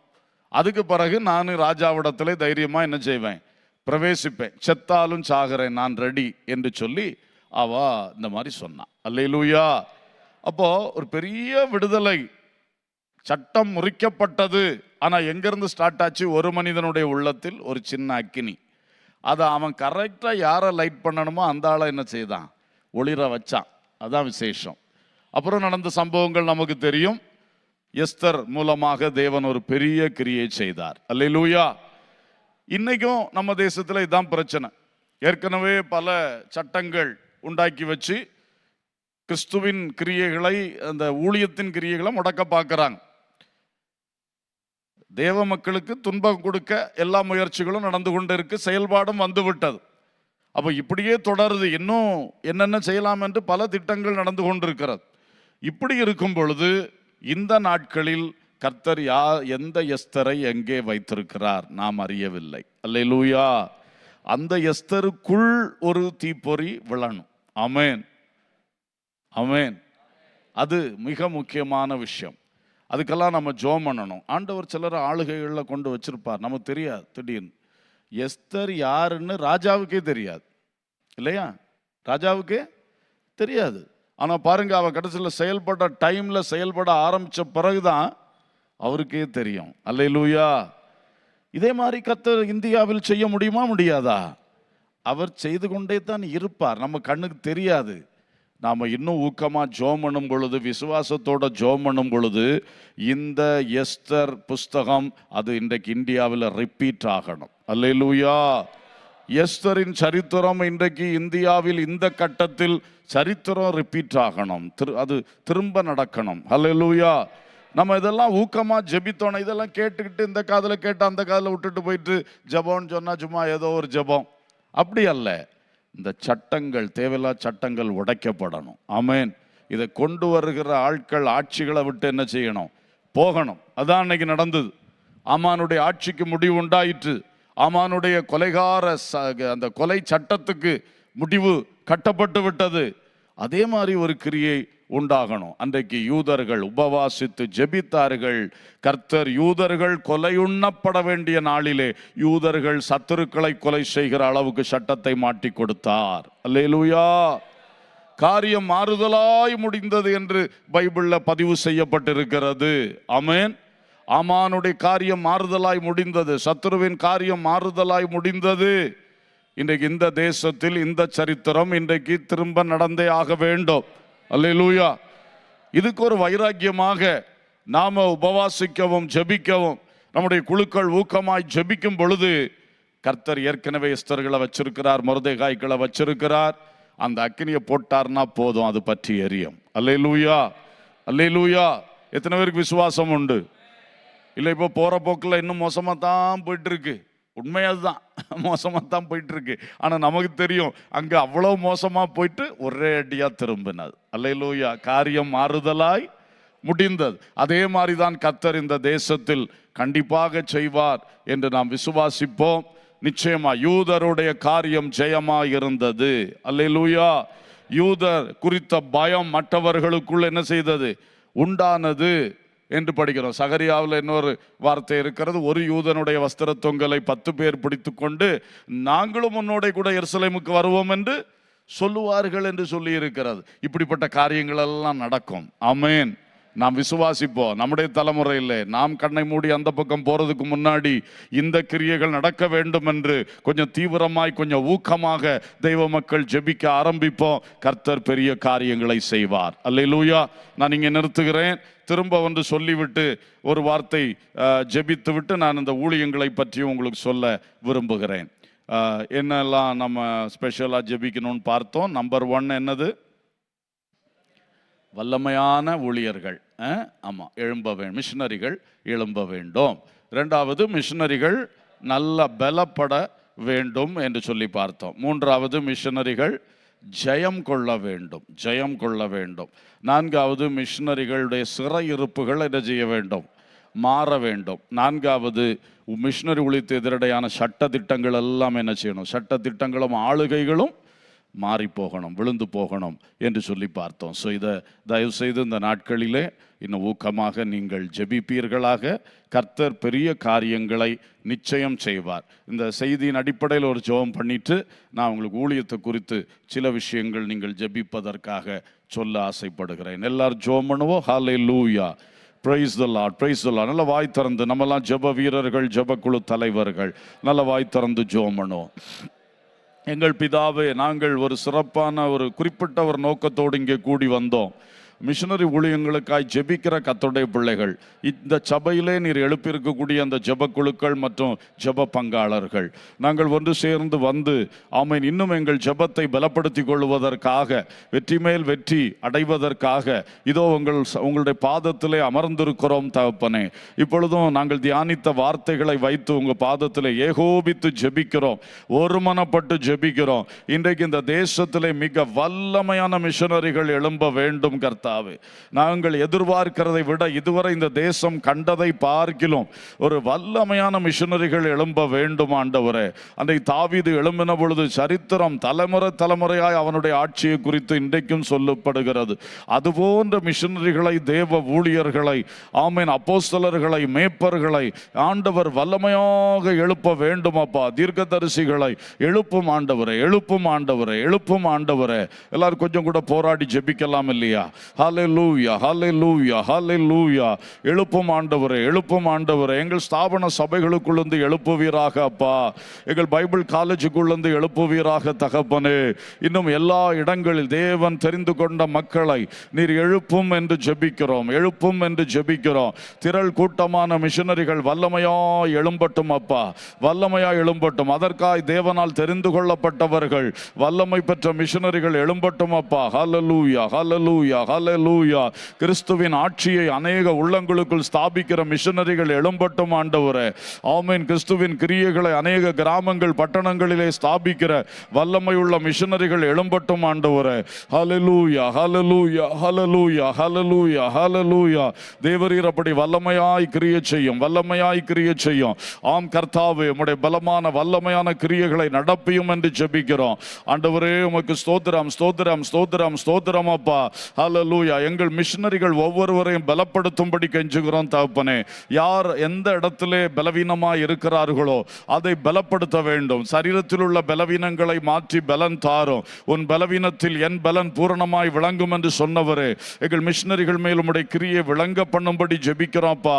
S1: அதுக்கு பிறகு நான் ராஜாவிடத்திலே தைரியமா என்ன செய்வேன்? பிரவேசிப்பேன். செத்தாலும் சாகிறேன், நான் ரெடி என்று சொல்லி அவ இந்த மாதிரி சொன்னான். அல்லேலூயா. அப்போ ஒரு பெரிய விடுதலை. சட்டம் முறிக்கப்பட்டது. ஆனா எங்கிருந்து ஸ்டார்ட் ஆச்சு? ஒரு மனிதனுடைய உள்ளத்தில் ஒரு சின்ன அக்கினி. அதை அவன் கரெக்டா யாரை லைட் பண்ணணுமோ அந்த ஆளை என்ன செய்தான்? ஒளிர வச்சான். அதான் விசேஷம். அப்புறம் நடந்த சம்பவங்கள் நமக்கு தெரியும். எஸ்தர் மூலமாக தேவன் ஒரு பெரிய கிரியை செய்தார். அல்லேலூயா. இன்னைக்கும் நம்ம தேசத்துல இதுதான் பிரச்சனை. ஏற்கனவே பல சட்டங்கள் உண்டாக்கி வச்சு கிறிஸ்துவின் கிரியைகளை, அந்த ஊழியத்தின் கிரியைகளை முடக்க பார்க்கிறாங்க. தேவ மக்களுக்கு துன்பம் கொடுக்க எல்லா முயற்சிகளும் நடந்து கொண்டு இருக்கு. செயல்பாடும் வந்து விட்டது. அப்ப இப்படியே தொடருது. இன்னும் என்னென்ன செய்யலாம் என்று பல திட்டங்கள் நடந்து கொண்டிருக்கிறது. இப்படி இருக்கும் பொழுது இந்த நாட்களில் கர்த்தர் எந்த எஸ்தரை எங்கே வைத்திருக்கிறார் நாம் அறியவில்லை. அல்லேலூயா. அந்த எஸ்தருக்குள் ஒரு தீப்பொறி விழணும். ஆமென், ஆமென். அது மிக முக்கியமான விஷயம். அதுக்கெல்லாம் நம்ம ஜெபம் பண்ணணும். ஆண்டவர் சிலர் ஆளுகைகளில் கொண்டு வச்சிருப்பார், நமக்கு தெரியாது. திடீர்னு எஸ்தர் யாருன்னு ராஜாவுக்கே தெரியாது, இல்லையா? ராஜாவுக்கே தெரியாது. ஆனால் பாருங்க, அவ கடைசியில் செயல்பட டைம்ல செயல்பட ஆரம்பிச்ச பிறகுதான் அவருக்கே தெரியும். அல்லேலூயா. இதே மாதிரி கர்த்தர் இந்தியாவில் செய்ய முடியுமா? முடியாதா? அவர் செய்து கொண்டே தான் இருப்பார். நம்ம கண்ணுக்கு தெரியாது. நாம் இன்னும் ஊக்கமாக ஜெபம் பண்ணும் பொழுது, விசுவாசத்தோட ஜெபம் பண்ணும் பொழுது, இந்த எஸ்தர் புஸ்தகம் அது இன்றைக்கு இந்தியாவில் ரிப்பீட் ஆகணும். அல்லேலூயா. எஸ்தரின் சரித்திரம் இன்றைக்கு இந்தியாவில் இந்த கட்டத்தில் சரித்திரம் ரிப்பீட் ஆகணும். அது திரும்ப நடக்கணும். அல்லேலூயா. நம்ம இதெல்லாம் ஊக்கமாக ஜெபித்தோம். இதெல்லாம் கேட்டுக்கிட்டு இந்த காதில் கேட்டு அந்த காதில் விட்டுட்டு போயிட்டு ஜெபம்னு சொன்னால் சும்மா ஏதோ ஒரு ஜெபம் அப்படி அல்ல. இந்த சட்டங்கள், தேவையில்லா சட்டங்கள் உடைக்கப்படணும். ஆமென். இதை கொண்டு வருகிற ஆட்கள் ஆட்சிகளை விட்டு என்ன செய்யணும்? போகணும். அதான் அன்னைக்கு நடந்தது. ஆமானுடைய ஆட்சிக்கு முடிவு உண்டாயிற்று. ஆமானுடைய கொலைகார அந்த கொலை சட்டத்துக்கு முடிவு கட்டப்பட்டு விட்டது. அதே மாதிரி ஒரு கிரியை உண்டாகணும். அன்றைக்கு யூதர்கள் உபவாசித்து ஜெபித்தார்கள். கர்த்தர் யூதர்கள் கொலையுண்ணப்பட வேண்டிய நாளிலே யூதர்கள் சத்துருக்களை கொலை செய்கிற அளவுக்கு சட்டத்தை மாட்டி கொடுத்தார். அல்லேலூயா. காரியம் மாறுதலாய் முடிந்தது என்று பைபிள்ல பதிவு செய்யப்பட்டிருக்கிறது. ஆமென். ஆமானுடைய காரியம் மாறுதலாய் முடிந்தது. சத்துருவின் காரியம் மாறுதலாய் முடிந்தது. இன்றைக்கு இந்த தேசத்தில் இந்த சரித்திரம் இன்றைக்கு திரும்ப நடந்தே ஆக வேண்டும். அல்லேலூயா. இதுக்கு ஒரு வைராக்கியமாக நாம உபவாசிக்கவும் ஜெபிக்கவும் நம்முடைய குழுக்கள் ஊக்கமாய் ஜெபிக்கும் பொழுது கர்த்தர் ஏற்கனவே எஸ்தர்களை வச்சிருக்கிறார், மொர்தெகாய்களை வச்சிருக்கிறார். அந்த அக்கினியை போட்டார்னா போதும், அது பற்றி எரியும். அல்லேலூயா, அல்லேலூயா. எத்தனை பேருக்கு விசுவாசம் உண்டு? இல்லை, இப்போ போற போக்கில் இன்னும் மோசமாக தான் போயிட்டு இருக்கு. உண்மை அதுதான், மோசமாக தான் போயிட்டு இருக்கு. ஆனால் நமக்கு தெரியும் அங்கே அவ்வளோ மோசமாக போயிட்டு ஒரே அடியாக திரும்பினது. அல்லேலூயா. காரியம் மாறுதலாய் முடிந்தது. அதே மாதிரி தான் கர்த்தர் இந்த தேசத்தில் கண்டிப்பாக செய்வார் என்று நாம் விசுவாசிப்போம். நிச்சயமா யூதருடைய காரியம் ஜெயமாய் இருந்தது. அல்லேலூயா. யூதர் குறித்த பயம் மற்றவர்களுக்குள் என்ன செய்தது? உண்டானது என்று படிக்கிறோம். சகரியாவில் இன்னொரு வார்த்தை இருக்கிறது. ஒரு யூதனுடைய வஸ்திர தொங்கலை 10 பேர் பிடித்து கொண்டு நாங்களும் உன்னோட கூட எருசலேமுக்கு வருவோம் என்று சொல்லுவார்கள் என்று சொல்லி இருக்கிறது. இப்படிப்பட்ட காரியங்கள் எல்லாம் நடக்கும். ஆமென். நாம் விசுவாசிப்போம். நம்முடைய தலைமுறையில் நாம் கண்ணை மூடி அந்த பக்கம் போறதுக்கு முன்னாடி இந்த கிரியைகள் நடக்க வேண்டும் என்று கொஞ்சம் தீவிரமாய், கொஞ்சம் ஊக்கமாக தெய்வ மக்கள் ஜெபிக்க ஆரம்பிப்போம். கர்த்தர் பெரிய காரியங்களை செய்வார். அல்லேலூயா. நான் இங்கே நிறுத்துகிறேன். திரும்ப வந்து சொல்லிவிட்டு ஒரு வார்த்தை ஜெபித்து விட்டு நான் இந்த ஊழியங்களை பற்றி உங்களுக்கு சொல்ல விரும்புகிறேன். என்னெல்லாம் நம்ம ஸ்பெஷலாக ஜெபிக்கணும்னு பார்த்தோம். நம்பர் 1 என்னது? வல்லமையான ஊழியர்கள். ஆமாம், எழும்ப வேண்டும். மிஷனரிகள் எழும்ப வேண்டும். 2வது, மிஷனரிகள் நல்ல பலப்பட வேண்டும் என்று சொல்லி பார்த்தோம். 3வது, மிஷனரிகள் ஜெயம் கொள்ள வேண்டும், ஜெயம் கொள்ள வேண்டும். 4வது, மிஷனரிகளுடைய சிறையிருப்புகள் என்ன செய்ய வேண்டும்? மாற வேண்டும். நான்காவது, மிஷினரி ஊழியத்தை எதிரடையான சட்ட திட்டங்கள் எல்லாம் என்ன செய்யணும்? சட்ட திட்டங்களும் ஆளுகைகளும் மாறி போகணும், விழுந்து போகணும் என்று சொல்லி பார்த்தோம். ஸோ இதை தயவு செய்து இந்த நாட்களிலே இன்னும் ஊக்கமாக நீங்கள் ஜெபிப்பீர்களாக. கர்த்தர் பெரிய காரியங்களை நிச்சயம் செய்வார். இந்த செய்தியின் அடிப்படையில் ஒரு ஜெபம் பண்ணிட்டு நான் உங்களுக்கு ஊழியத்தை குறித்து சில விஷயங்கள் நீங்கள் ஜெபிப்பதற்காக சொல்ல ஆசைப்படுகிறேன். எல்லாரும் ஜெபம் பண்ணுவோம். Hallelujah, praise the Lord, praise the Lord. நல்ல வாய் திறந்து, நம்மெல்லாம் ஜெப வீரர்கள், ஜெபக்குழு தலைவர்கள், நல்ல வாய் திறந்து ஜெபம் பண்ணுவோம். எங்கள் பிதாவே, நாங்கள் ஒரு சிறப்பான ஒரு குறிப்பிட்ட ஒரு நோக்கத்தோடு இங்கே கூடி வந்தோம். மிஷனரி ஊழியங்களுக்காய் ஜெபிக்கிற கர்த்தருடைய பிள்ளைகள், இந்த சபையிலே நீர் எழுப்பியிருக்கக்கூடிய அந்த ஜெபக்குழுக்கள் மற்றும் ஜெப பங்காளர்கள், நாங்கள் ஒன்று சேர்ந்து வந்து ஆமென் இன்னும் எங்கள் ஜெபத்தை பலப்படுத்திக் கொள்வதற்காக, வெற்றி மேல் வெற்றி அடைவதற்காக இதோ உங்களுடைய பாதத்திலே அமர்ந்திருக்கிறோம் தகப்பனே. இப்பொழுதும் நாங்கள் தியானித்த வார்த்தைகளை வைத்து உங்கள் பாதத்திலே ஏகோபித்து ஜெபிக்கிறோம், ஒருமனப்பட்டு ஜெபிக்கிறோம். இன்றைக்கு இந்த தேசத்திலே மிக வல்லமையான மிஷனரிகள் எழும்ப வேண்டும் கர்த்தா. நாங்கள் எதிர்பார்க்கிறதை விட இதுவரை இந்த தேசம் கண்டதை பார்க்கிலும் ஒரு வல்லமையான மிஷனரிகள் எழும்ப வேண்டும் ஆண்டவரே. அன்றைக்கு தாவீது எழும்பின பொழுது சரித்திரம் தலைமுறை தலைமுறையாய் அவனுடைய ஆட்சியை குறித்து இன்றைக்கும் சொல்லப்படுகிறது. அதுபோன்ற மிஷனரிகளை, தேவ ஊழியர்களை, ஆமென் அப்போஸ்தலர்களை, மேய்ப்பர்களை ஆண்டவர் வல்லமையாக எழுப்ப வேண்டும் அப்பா. தீர்க்கதரிசிகளை எழுப்பும் ஆண்டவரே, எழுப்பும் ஆண்டவரே, எழுப்பும் ஆண்டவரே. எல்லாரும் கொஞ்சம் கூட போராடி ஜெபிக்கலாம் இல்லையா? ஹல்லேலூயா, ஹல்லேலூயா, ஹல்லேலூயா. எழுப்பும் ஆண்டவரே, எழுப்பும் ஆண்டவரே. எங்கள் ஸ்தாபன சபைகளுக்குள்ளேருந்து எழுப்புவீராக அப்பா. எங்கள் பைபிள் காலேஜுக்குள்ளேருந்து எழுப்புவீராக தகப்பனே. இன்னும் எல்லா இடங்களில் தேவன் தெரிந்து கொண்ட மக்களை நீர் எழுப்பும் என்று ஜெபிக்கிறோம், எழுப்பும் என்று ஜெபிக்கிறோம். திரள் கூட்டமான மிஷனரிகள் வல்லமையாய் எழும்பட்டும் அப்பா, வல்லமையாய் எழும்பட்டும். அதற்காய் தேவனால் தெரிந்து கொள்ளப்பட்டவர்கள், வல்லமை பெற்ற மிஷனரிகள் எழும்பட்டும் அப்பா. ஹல்லேலூயா, ஹல்லேலூயா, ஹல்லேலூயா. கிறிஸ்துவின் ஆட்சியை அநேக உள்ளங்களுக்குள் ஸ்தாபிக்கிற மிஷனரிகள் எழும்பட்டும் ஆண்டவரே. ஆமென். கிறிஸ்துவின் கிரியைகளை அநேக கிராமங்கள், பட்டணங்களிலே ஸ்தாபிக்கிற வல்லமையுள்ள மிஷனரிகள் எழும்பட்டும் ஆண்டவரே. ஹல்லேலூயா, ஹல்லேலூயா, ஹல்லேலூயா, ஹல்லேலூயா, ஹல்லேலூயா. தேவரீர் அப்படி வல்லமையாய் கிரியை செய்யும், வல்லமையாய் கிரியை செய்யும். ஆம் கர்த்தாவே, உம்முடைய பலமான வல்லமையான கிரியைகளை நடப்பியும் என்று ஜெபிக்கிறோம் ஆண்டவரே. உமக்கு ஸ்தோத்திரம், ஸ்தோத்திரம், ஸ்தோத்திரம், ஸ்தோத்திரம் அப்பா. ஹல்லேலூயா. எங்கள் மிஷனரிகள் ஒவ்வொருவரையும் பலப்படுத்தும்படி கெஞ்சுகிறோம் தகப்பனே. யார் எந்த இடத்திலே பலவீனமாய் இருக்கிறார்களோ அதை பலப்படுத்த வேண்டும். சரீரத்தில் உள்ள பலவீனங்களை மாற்றி பலன் தாரும். உன் பலவீனத்தில் என் பலன் பூரணமாய் விளங்கும் என்று சொன்னவரே, எங்கள் மிஷனரிகள் மேல் உம்முடைய கிரியை விளங்க பண்ணும்படி ஜெபிக்கிறோம்ப்பா.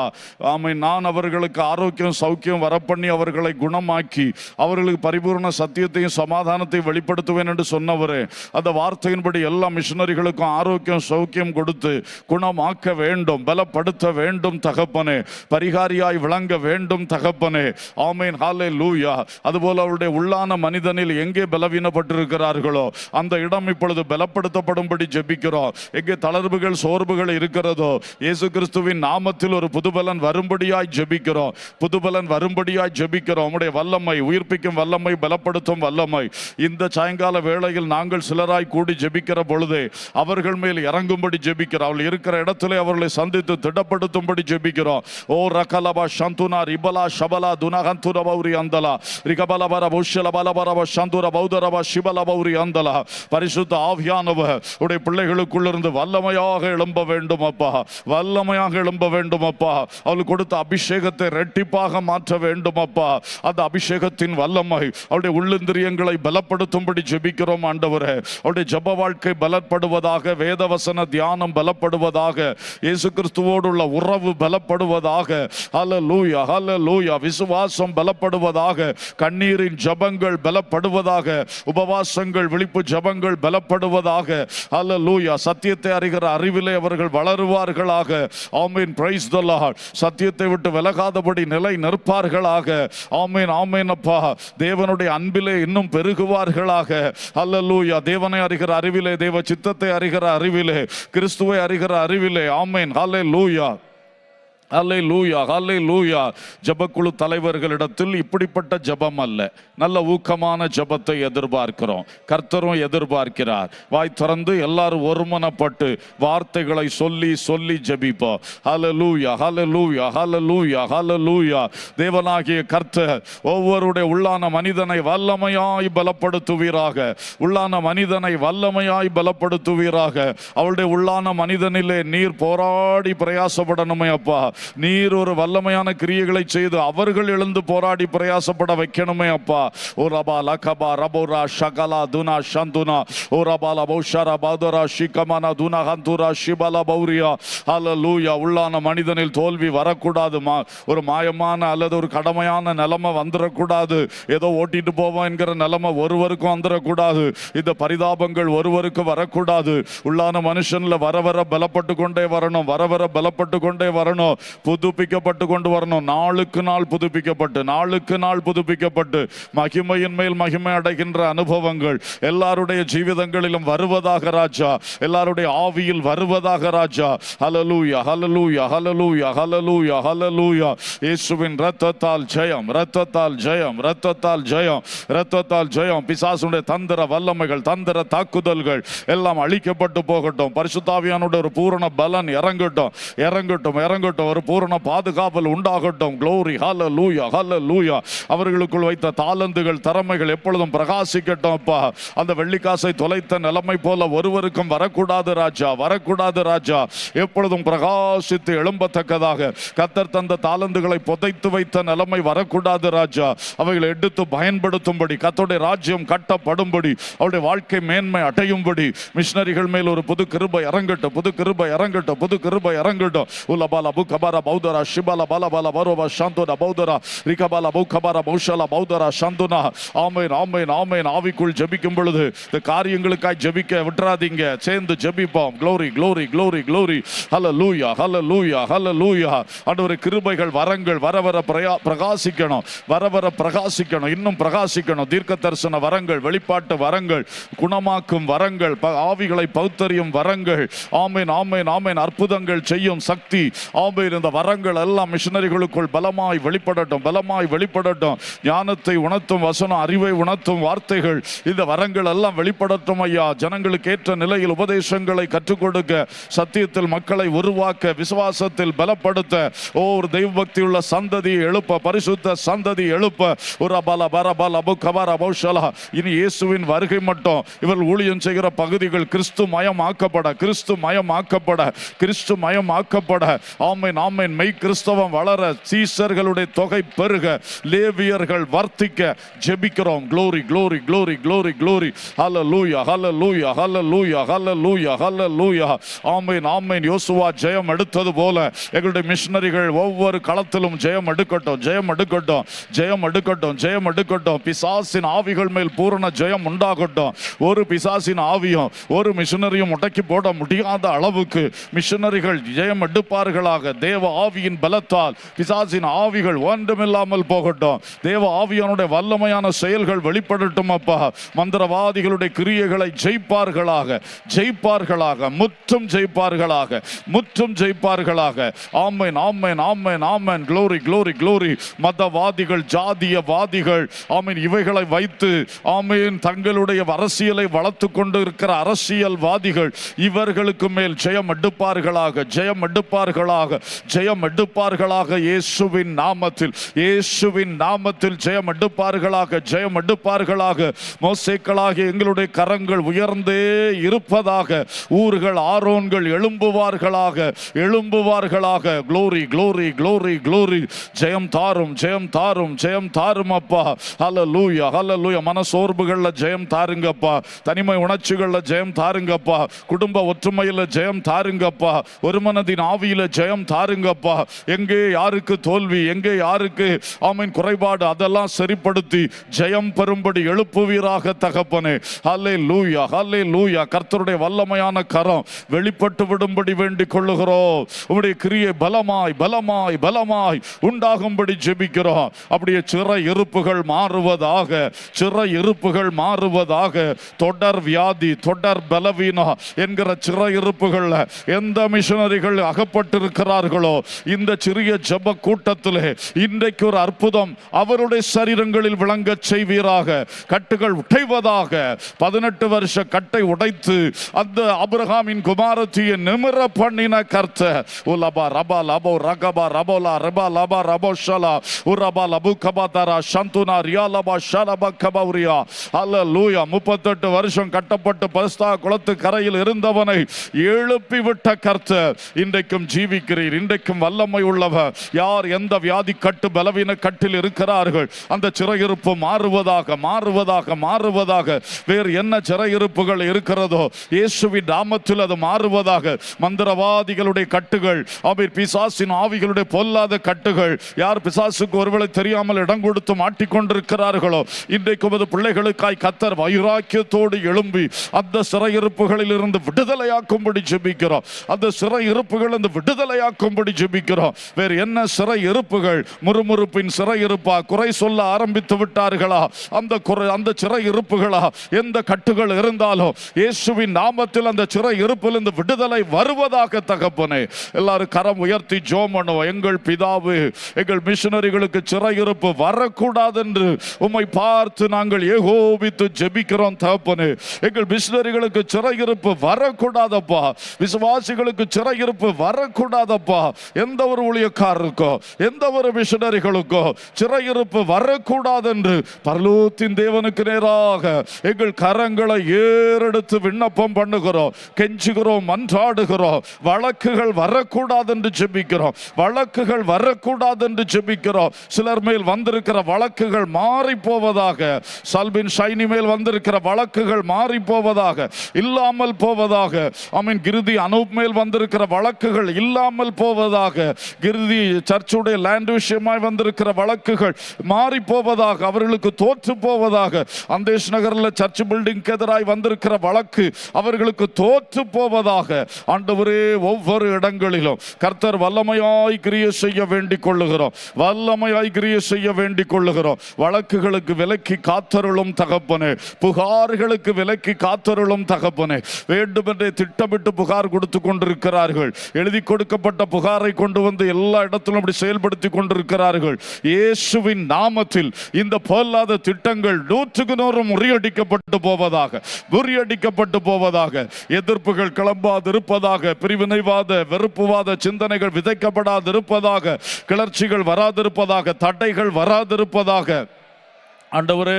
S1: ஆமென். நான் அவர்களுக்கு ஆரோக்கியம், சௌக்கியம் வரப்பண்ணி அவர்களை குணமாக்கி அவர்களுக்கு பரிபூர்ண சத்தியத்தையும் சமாதானத்தையும் வெளிப்படுத்துவேன் என்று சொன்னவரே, அந்த வார்த்தையின்படி எல்லா மிஷனரிகளுக்கும் ஆரோக்கியம், சௌக்கியம் கொடுத்து குணமாக்க வேண்டும், பலப்படுத்த வேண்டும் தகப்பனே. பரிகாரியாய் விளங்க வேண்டும் தகப்பனே. ஆமென். ஹல்லேலூயா. அதுபோல அவருடைய உள்ளான மனிதனில் எங்கே பலவீனப்பட்டிருக்கிறார்களோ அந்த இடம் இப்பொழுது பலப்படுத்தப்படும்படி ஜெபிக்கிறோம். எங்கே தளர்வுகள், சோர்வுகள் இருக்கிறதோ இயேசு கிறிஸ்துவின் நாமத்தில் ஒரு புதுபலன் வரும்படியாய் ஜெபிக்கிறோம், புதுபலன் வரும்படியாய் ஜெபிக்கிறோம். உம்முடைய வல்லமை, உயிர்ப்பிக்கும் வல்லமை, பலப்படுத்தும் வல்லமை இந்த சாயங்கால வேளையில் நாங்கள் சிலராய் கூடி ஜெபிக்கிற பொழுதே அவர்கள் மேல் இறங்கும்படி ஜெபிக்கிறோம். அவர்கள் இருக்கிற இடத்திலே அவர்களை சந்தித்து திடப்படுத்தும்படி ஜெபிக்கிறோம். ஓ ரகலபா சந்துனா ரிபலா ஷபலா துனகந்துர பௌரி அந்தலா ரிகபலபர புஷ்யல பலபரப சந்துர பௌதரப சிபல பௌரி அந்தலா. பரிசுத்த ஆவியானவர் உடைய பிள்ளைகளுக்குள்ளிருந்து வல்லமையாக எழும்ப வேண்டும் அப்பா, வல்லமையாக எழும்ப வேண்டும் அப்பா. அவளுக்கு கொடுத்த அபிஷேகத்தை இரட்டிப்பாக மாற்ற வேண்டும் அப்பா. அந்த அபிஷேகத்தின் வல்லமை அவருடைய உள்ளிந்திரியங்களை பலப்படுத்தும்படி ஜெபிக்கிறோம் ஆண்டவரே. அவருடைய ஜெப வாழ்க்கை பலப்படுவதாக, வேதவசன தியானம் பலப்படுவதாக, இயேசு கிறிஸ்துவோடு உள்ள உறவு பலப்படுவதாக. ஹல்லேலூயா, ஹல்லேலூயா. விசுவாசம் பலப்படுவதாக, கண்ணீரின் ஜெபங்கள் பலப்படுவதாக, உபவாசங்கள், விழிப்பு ஜெபங்கள் பலப்படுவதாக. ஹல்லேலூயா. சத்தியத்தை அறிகிற அறிவிலே அவர்கள் வளருவார்களாக. ஆமென். Price the Lord. சத்தியத்தை விட்டு விலகாதபடி நிலை நிற்பார்களாக. ஆமென், ஆமென் அப்பா. தேவனுடைய அன்பிலே இன்னும் பெருகுவார்களாக. ஹல்லேலூயா. தேவனை அறிகிற அறிவிலே, தேவ சித்தத்தை அறிகிற அறிவிலே, கிறிஸ்துவை அறிகிற அறிவிலே. ஆமென். ஹல்லேலூயா. அல்லேலூயா, அல்லேலூயா. ஜெபக்குழு தலைவர்களிடத்தில் இப்படிப்பட்ட ஜெபம் அல்ல, நல்ல ஊக்கமான ஜெபத்தை எதிர்பார்க்கிறோம். கர்த்தரும் எதிர்பார்க்கிறார். வாய் திறந்து எல்லாரும் ஒருமனப்பட்டு வார்த்தைகளை சொல்லி சொல்லி ஜெபிப்போம். அல்லேலூயா, அல்லேலூயா, அல்லேலூயா, அல்லேலூயா. தேவனாகிய கர்த்தர் ஒவ்வொருடைய உள்ளான மனிதனை வல்லமையாய் பலப்படுத்துவீராக. உள்ளான மனிதனை வல்லமையாய் பலப்படுத்துவீராக. அவளுடைய உள்ளான மனிதனிலே நீர் போராடி பிரயாசப்படணுமே அப்பா. நீர் ஒரு வல்லமையான கிரியைகளை செய்து அவர்கள் எழுந்து போராடி பிரயாசப்பட வைக்கணுமே அப்பா. ஓ ரபா லகபா ரபோரா ஷகலா துனா ஷந்துனா ஓ ரபா லபௌஷரா பாதரா ஷிகமனா துனா ஹந்துரா ஷிபலா பௌரியா. அல்லேலூயா. உள்ளான மனிதனில் தோல்வி வரக்கூடாது. ஒரு மாயமான அல்லது ஒரு கடமையான நிலைமை வந்துடக்கூடாது. ஏதோ ஓட்டிட்டு போவோம் என்கிற நிலைமை ஒருவருக்கும் வந்துடக்கூடாது. இந்த பரிதாபங்கள் ஒருவருக்கு வரக்கூடாது. உள்ளான மனுஷன்ல வர வர பலப்பட்டு கொண்டே வரணும், வர வர பலப்பட்டு கொண்டே வரணும், புதுப்பிக்கப்பட்டு கொண்டு வரணும். நாளுக்கு நாள் புதுப்பிக்கப்பட்டு, நாளுக்கு நாள் புதுப்பிக்கப்பட்டு மகிமையின் மேல் மகிமை அடைகின்ற அனுபவங்கள் எல்லாருடைய ஜீவிதங்களிலும் வருவதாக ராஜா. எல்லாருடைய ஆவியில் வருவதாக ராஜா. ஹல்லேலூயா, ஹல்லேலூயா, ஹல்லேலூயா, ஹல்லேலூயா, ஹல்லேலூயா. இயேசுவின் இரத்தத்தால் ஜெயம், இரத்தத்தால் ஜெயம், இரத்தத்தால் ஜெயம், இரத்தத்தால் ஜெயம். பிசாசுடைய தந்திர வல்லமைகள், தந்திர தாக்குதல்கள் எல்லாம் அழிக்கப்பட்டு போகட்டும். பரிசுத்த ஆவியானவருடைய ஒரு பூரண பலன் இறங்கட்டும், இறங்கட்டும், இறங்கட்டும். ஒரு பூரண பாதுகாவல் உண்டாகட்டும். க்ளோரி, ஹல்லேலூயா, ஹல்லேலூயா. அவர்களுக்குள் வைத்த தாளந்துகள், திறமைகள் எப்பொழுதும் பிரகாசிக்கட்டும் அப்பா. அந்த வெள்ளிக்காசை தொலைத்த நிலைமை போல ஒருவருக்கும் வரக்கூடாது ராஜா, வரக்கூடாது ராஜா. எப்பொழுதும் பிரகாசித்து எழும்பத்தக்கதாக கர்த்தர் தந்த தாளந்துகளை புதைத்து வைத்த நிலைமை வரக்கூடாது ராஜா. அவைகளை எடுத்து பயன்படுத்தும்படி, கர்த்தருடைய ராஜ்யம் கட்டப்படும்படி, அவருடைய வாழ்க்கை மேன்மை அடையும்படி மிஷனரிகள் மேல் ஒரு புது கிருபை இறங்கட்டும், புது கிருபை இறங்கட்டும், புது கிருபை இறங்கட்டும். உலபால புகபார பௌதரா ஷிபால பலபல பரோவா சாந்தோனா பௌதரா ரிகபால புகபார பௌஷல பௌதரா சாந்தோனா. ஆமென், ஆமென், ஆமென். ஆவிக்குள் ஜெபிக்கும் பொழுது இந்த காரியங்களுக்காய் ஜெபிக்க விட்டுறாதீங்க. சேர்ந்து ஜெபிப்போம். Glory, glory, glory, glory. Hallelujah, hallelujah, hallelujah. ஆண்டவரே, கிருபைகள் வரங்கள் வர வர பிரகாசிக்கணும், வர வர பிரகாசிக்கணும், இன்னும் பிரகாசிக்கணும். தீர்க்க தரிசன வரங்கள், வெளிப்பாட்டு வரங்கள், குணமாக்கும் வரங்கள், ஆவிகளை பௌத்தரியும் வரங்கள். ஆமென், ஆமென், ஆமென். அற்புதங்கள் செய்யும் சக்தி. ஆமென். இந்த வரங்கள் எல்லாம் மிஷனரிகளுக்குள் பலமாய் வெளிப்படட்டும், பலமாய் வெளிப்படட்டும். ஞானத்தை உணர்த்தும் வசனம், அறிவை உணர்த்தும் வார்த்தைகள், இந்த வரங்கள் எல்லாம் வெளிப்படட்டும் ஐயா. ஜனங்களுக்கு ஏற்ற நிலையில் உபதேசங்களை கற்றுக் கொடுக்க, சத்தியத்தில் மக்களை உருவாக்க, விசுவாசத்தில் பலப்படுத்த, ஒரு தெய்வ பக்தி உள்ள சந்ததி எழுப்ப, பரிசுத்த சந்ததி எழுப்ப. ஒரு அபல பரபல அபுகபர பௌஷலா. இனி இயேசுவின் வருகை மட்டும் இவர்கள் ஊழியம் செய்கிற பகுதிகள் கிறிஸ்து மயமாக்கப்பட, கிறிஸ்து மயமாக்கப்பட, கிறிஸ்து மயமாக்கப்பட. ஆமென், ஆமென். மெய் கிறிஸ்தவம் வளர, சீசர்களுடைய தொகை பெருக, லேவியர்கள் வர்த்திக்க ஜெபிக்கிறோம். Glory, glory, glory, glory, glory. Hallelujah, hallelujah, hallelujah, hallelujah, hallelujah. Amen, amen. யோசுவா ஜெயம் எடுத்தது போல எங்களுடைய மிஷனரிகள் ஒவ்வொரு களத்திலும் ஜெயம் எடுக்கட்டும், ஜெயம் எடுக்கட்டும், ஜெயம் எடுக்கட்டும், ஜெயம் எடுக்கட்டும். பிசாசின் ஆவிகள் மேல் பூரண ஜெயம் உண்டாகட்டும். ஒரு பிசாசின் ஆவியும் ஒரு மிஷனரியும் முடக்கி போட முடியாத அளவுக்கு மிஷனரிகள் ஜெயம் எடுப்பார்களாக. தேவ ஆவியின் பலத்தால் பிசாசின் ஆவிகள் ஒன்றுமில்லாமல் போகட்டும். தேவ ஆவியானுடைய வல்லமையான செயல்கள் வெளிப்படட்டும் அப்பா. மந்திரவாதிகளுடைய கிரியைகளை ஜெயிப்பார்களாக, ஜெயிப்பார்களாக, முற்றும் ஜெயிப்பார்களாக, முற்றும் ஜெயிப்பார்களாக. Amen, amen, amen, amen. Glory, glory, glory. மதவாதிகள், ஜாதியவாதிகள், ஆமென், இவைகளை வைத்து ஆமென் தங்களுடைய அரசியலை வளர்த்து கொண்டு இருக்கிற அரசியல்வாதிகள் இவர்களுக்கு மேல் ஜெயம் எடுப்பார்களாக, ஜெயம் எடுப்பார்களாக, ஜெயம் எடுப்பார்களாக. இயேசுவின் நாமத்தில், இயேசுவின் நாமத்தில் ஜெயம் எடுப்பார்களாக, ஜெயம் எடுப்பார்களாக. மோசேக்களாகிய எங்களுடைய கரங்கள் உயர்ந்தே இருப்பதாக. ஊர்கள், ஆரோன்கள் எழும்புவார்களாக, எழும்புவார்களாக. Glory, glory, glory, glory. ஜெயம் தாரும், ஜெயம் தாரும், ஜெயம் தாரும் அப்பா. ஹல்லேலூயா, ஹல்லேலூயா. மனசோர்வுகள்ல ஜெயம் தாருங்கப்பா. தனிமை உணர்ச்சிகள்ல ஜெயம் தாருங்கப்பா. குடும்ப ஒற்றுமையில ஜெயம் தாருங்கப்பா. ஒரு மனதின் ஆவியில ஜெயம் தாருங்கப்பா. எங்கே யாருக்கு தோல்வி, எங்கே யாருக்கு ஆமென் குறைபாடு, அதெல்லாம் சரிப்படுத்தி ஜெயம் பெறும்படி எழுப்புவீராக தகப்பனே. ஹல்லேலூயா, ஹல்லேலூயா. கர்த்தருடைய வல்லமையான கரம் வெளிப்பட்டு விடும்படி வேண்டிக் கொள்ளுகிறோம். உம்முடைய கிரியை பலமாய், பலமாய், பலமாய் உண்டாகும்படி ஜெபிக்கிறோம். அப்படியே சிறை இருப்புகள் மாறுவதாக, சிறை இருப்புகள் மாறுவதாக. தொடர் வியாதி, தொடர் பலவீனம் என்கிற சிறை இருப்புகள் எந்த மிஷனரிகள் அகப்பட்டிருக்கிறார்களோ இருக்கிறார்களோ இந்த சிறிய ஜெப கூட்டத்திலே இன்றைக்கு ஒரு அற்புதம் அவருடைய சரீரங்களில் விளங்க செய்வீராக. கட்டுகள் உடைவதாக. 18 வருஷ கட்டை உடைத்து அந்த ஆபிரகாமின் குமாரத்தியை நிமிர பண்ணின கர்த்தர். உலபா ரபா லபோ ரகபா ரபோலா ரபா லபா ரபோஷலா உரபா லபு கபாதரா சந்துனா ரியாலபா ஷலபா கபௌரியா. அல்லேலூயா. 38 வருஷம் கட்டப்பட்டு பரிசுத்த குளத்து கரையில் இருந்தவனை எழுப்பி விட்ட கர்த்தர் இன்றைக்கும் ஜீவிக்கிறீர். இன்றைக்கும் வல்லமை உள்ளவர். யார் எந்த வியாதி கட்டு பலவீன கட்டில் இருக்கிறார்கள் அந்த சிறையிருப்பு மாறுவதாக மாறுவதாக மாறுவதாக. வேறு என்ன சிறையிருப்புகள் இருக்கிறதோ இயேசுவின் நாமத்தில் அது மாறுவதாக. மந்திரவாதிகளுடைய கட்டுகள், பிசாசின் ஆவிகளுடைய பொல்லாத கட்டுகள், யார் பிசாசுக்கு ஒருவேளை தெரியாமல் இடம் கொடுத்து மாட்டிக்கொண்டிருக்கிறார்களோ இன்றைக்கும் அது பிள்ளைகளுக்காய் கர்த்தர் வைராக்கியத்தோடு எழும்பி அந்த சிறையிருப்புகளில் இருந்து விடுதலையாக்கும்படி ஜெபிக்கிறோம். அந்த சிறையிருப்புகள் இந்த விடுதலையாக்கும்படி ஜெபிக்கிறோம். வேறு என்ன சிறையிருப்புகள்? முறுமுறுப்பின் சிறையிருப்பா? குறை சொல்ல ஆரம்பித்து விட்டார்களா? அந்த சிறையிருப்புகளா? எந்த கட்டுகள் இருந்தாலும் இயேசுவின் நாமத்தில் அந்த சிறையிருப்பில் இந்த விடுதலை வருவதாக தகப்பனே. எல்லாரும் கரம் உயர்த்தி ஜெபம் பண்ணுவோம். எங்கள் பிதாவே, எங்கள் மிஷனரிகளுக்கு சிறையிருப்பு வரக்கூடாது என்று உம்மை பார்த்து நாங்கள் ஏகோபித்து ஜெபிக்கிறோம் தகப்பனே. எங்கள் மிஷனரிகளுக்கு சிறையிருப்பு வரக்கூடாதப்பா. விசுவாசிகளுக்கு சிறையிருப்பு வரக்கூடாதப்பா. எந்த ஒரு ஊழியக்காரருக்கோ எந்த ஒரு மிஷனரிகளுக்கோ சிறையிருப்பு வரக்கூடாது என்று பரலோகத்தின் தேவனுக்கு நேராக எங்கள் கரங்களை ஏறெடுத்து விண்ணப்பம் பண்ணுகிறோம், கெஞ்சுகிறோம், மன்றாடுகிறோம். வழக்குகள் வரக்கூடாது என்று ஜெபிக்கிறோம். வழக்குகள் வரக்கூடாது என்று ஜெபிக்கிறோம். சிலர் மேல் வந்திருக்கிற வழக்குகள் மாறி போவதாக. சல்பின் ஷைனி மேல் வந்திருக்கிற வழக்குகள் மாறி போவதாக, இல்லாமல் போவதாக. ஆமென். கிருதி அனூப் மேல் வந்திருக்கிற வழக்குகள் இல்லாமல் போவதாக. கிருதி சர்ச்சுடைய லேண்ட் விஷயமாய் வந்திருக்கிற வழக்குகள் மாறி போவதாக, அவர்களுக்கு தோற்று போவதாக. அந்தேஷ் நகரில் சர்ச் பில்டிங் எதிராய் வந்திருக்கிற வழக்கு அவர்களுக்கு தோற்று போவதாக. ஆண்டவரே, ஒவ்வொரு இடங்களிலும் கர்த்தர் வல்லமையாய் கிரியை செய்ய வேண்டிக் கொள்ளுகிறோம். வல்லமையாய் கிரியை செய்ய வேண்டிக் கொள்ளுகிறோம். வழக்குகளுக்கு விலக்கி காத்தருளும் தகப்பனே. புகார்களுக்கு விலக்கி காத்தருளும் தகப்பனே. வேண்டுமென்றே திட்டமிட்டு புகார் கொடுத்து கொண்டிருக்கிறார்கள். எழுதி கொடுக்கப்பட்ட புகாரை கொண்டு வந்து எல்லா இடத்திலும் அப்படி செயல்படுத்தி கொண்டிருக்கிறார்கள். இயேசுவின் நாமத்தில் இந்த பொல்லாத திட்டங்கள் 100க்கு 100 முறியடிக்கப்பட்டு போவதாக, முறியடிக்கப்பட்டு போவதாக. எதிர்ப்புகள் கிளம்பாதிருப்பதாக, பிரிவினைவாத வெறுப்புவாத சிந்தனைகள் விதைக்கப்படாதிருப்பதாக, கிளர்ச்சிகள் வராதிருப்பதாக, தடைகள் வராதிருப்பதாக. ஆண்டவரே,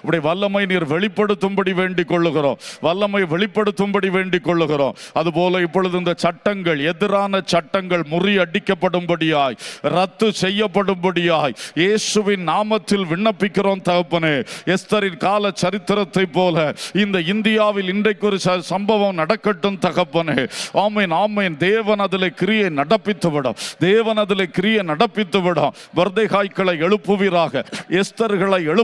S1: உடைய வல்லமை நீர் வெளிப்படுத்தும்படி வேண்டிக் கொள்ளுகிறோம். வல்லமை வெளிப்படுத்தும்படி வேண்டிக் கொள்ளுகிறோம். அதுபோல இப்பொழுது இந்த சட்டங்கள், எதிரான சட்டங்கள் முறியடிக்கப்படும்படியாய், ரத்து செய்யப்படும்படியாய் இயேசுவின் நாமத்தில் விண்ணப்பிக்கிறோம் தகப்பனே. எஸ்தரின் கால சரித்திரத்தை போல இந்த இந்தியாவில் இன்றைக்கு ஒரு சம்பவம் நடக்கட்டும் தகப்பனே. ஆமேன், ஆமேன். தேவன் அதில் கிரியை நடப்பித்து விடும். தேவன் அதில் கிரியை நடப்பித்து விடும். வர்தேகாய்களை எழுப்புவீராக, எஸ்தர்களை எழுப்புவீராக.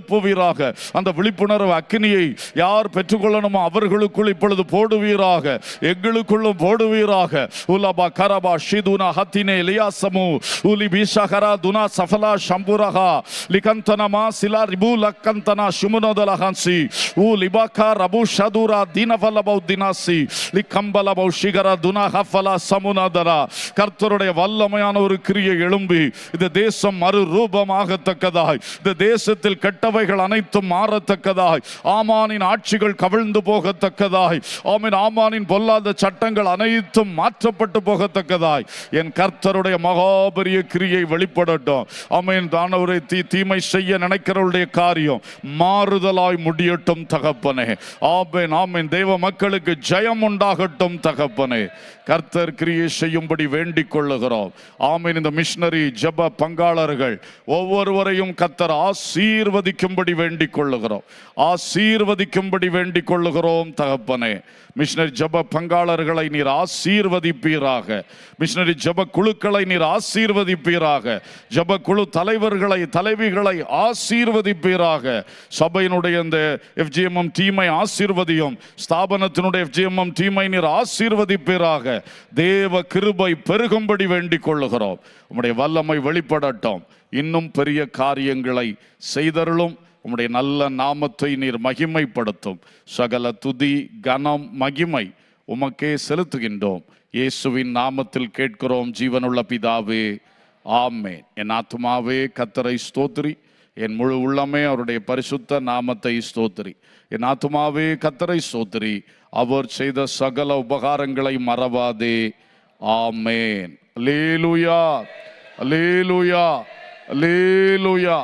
S1: அந்த விழிப்புணர்வு அக்கினியை யார் பெற்றுக்கொள்ளணுமோ அவர்களுக்குள் இப்பொழுது போடுவீராக, எங்களுக்குள்ளும் போடுவீராக. உலபா கரபா ஷிதுனா ஹத்தினே லியாசமு உலி பிஷகரா துனா சஃபலா ஷம்புரஹா லிகந்தனமா சிலா ரிபு லக்கந்தனா ஷுமுனதலஹன்சி உ லிபாகா ரபு ஷதுரா தினவலபௌ தினாசி லிகம்பலபௌ ஷிகரா துனா ஹஃபலா சமுனதரா. கர்த்தருடைய வல்லமையான ஒரு கிரியை எழும்பி இந்த தேசம் மறுரூபமாகத்தக்கதாய், இந்த தேசத்தில் கெட்ட அவைகள் அனைத்தும் மாறத்தக்கதாய், ஆமானின் ஆட்சிகள் கவிழ்ந்து போகத்தக்கதாய், ஆமானின் பொல்லாத சட்டங்கள் அனைத்தும் மாற்றப்பட்டு போகத்தக்கதாய் என் கர்த்தருடைய மகாபெரிய கிரியை வெளிப்படட்டும். ஆமென். தானவரை தீமை செய்ய நினைக்கிறவருடைய காரியம் மாறுதலாய் முடியட்டும் தகப்பனே. ஆமென், ஆமென். தேவ மக்களுக்கு ஜெயம் உண்டாகட்டும் தகப்பனே. கர்த்தர் கிரியை செய்யும்படி வேண்டிக் கொள்ளுகிறோம். ஆமென். இந்த மிஷனரி ஜெப பங்காளர்கள் ஒவ்வொருவரையும் கர்த்தர் ஆசீர்வதிக்கும்படி வேண்டிக் கொள்ளுகிறோம். ஆசீர்வதிக்கும்படி வேண்டிக் கொள்ளுகிறோம் தகப்பனே. மிஷனரி ஜெப பங்காளர்களை நீர் ஆசீர்வதிப்பீராக. மிஷனரி ஜெப குழுக்களை நீர் ஆசீர்வதிப்பீராக. ஜெப குழு தலைவர்களை, தலைவிகளை ஆசீர்வதிப்பீராக. சபையினுடைய இந்த FGMM டீமை ஆசீர்வதியும். ஸ்தாபனத்தினுடைய FGMM டீமை நீர் ஆசீர்வதிப்பீராக. தேவ கிருபை பெருகும்படி வேண்டிக் கொள்ளுகிறோம். உம்முடைய வல்லமை வெளிப்படட்டும். இன்னும் பெரிய காரியங்களை செய்தருளும். உம்முடைய நல்ல நாமத்தை நீர் மகிமைப்படுத்தும். சகல துதி, கனம், மகிமை உமக்கே செலுத்துகின்றோம். இயேசுவின் நாமத்தில் கேட்கிறோம் ஜீவனுள்ள பிதாவே, ஆமென். என் ஆத்துமாவே கர்த்தரை ஸ்தோத்திரி, என் முழு உள்ளமே அவருடைய பரிசுத்த நாமத்தை ஸ்தோத்திரி. என் ஆத்துமாவே கர்த்தரை ஸ்தோத்திரி, அவர் செய்த சகல உபகாரங்களை மறவாதே. ஆமென். அல்லேலூயா, அல்லேலூயா, அல்லேலூயா.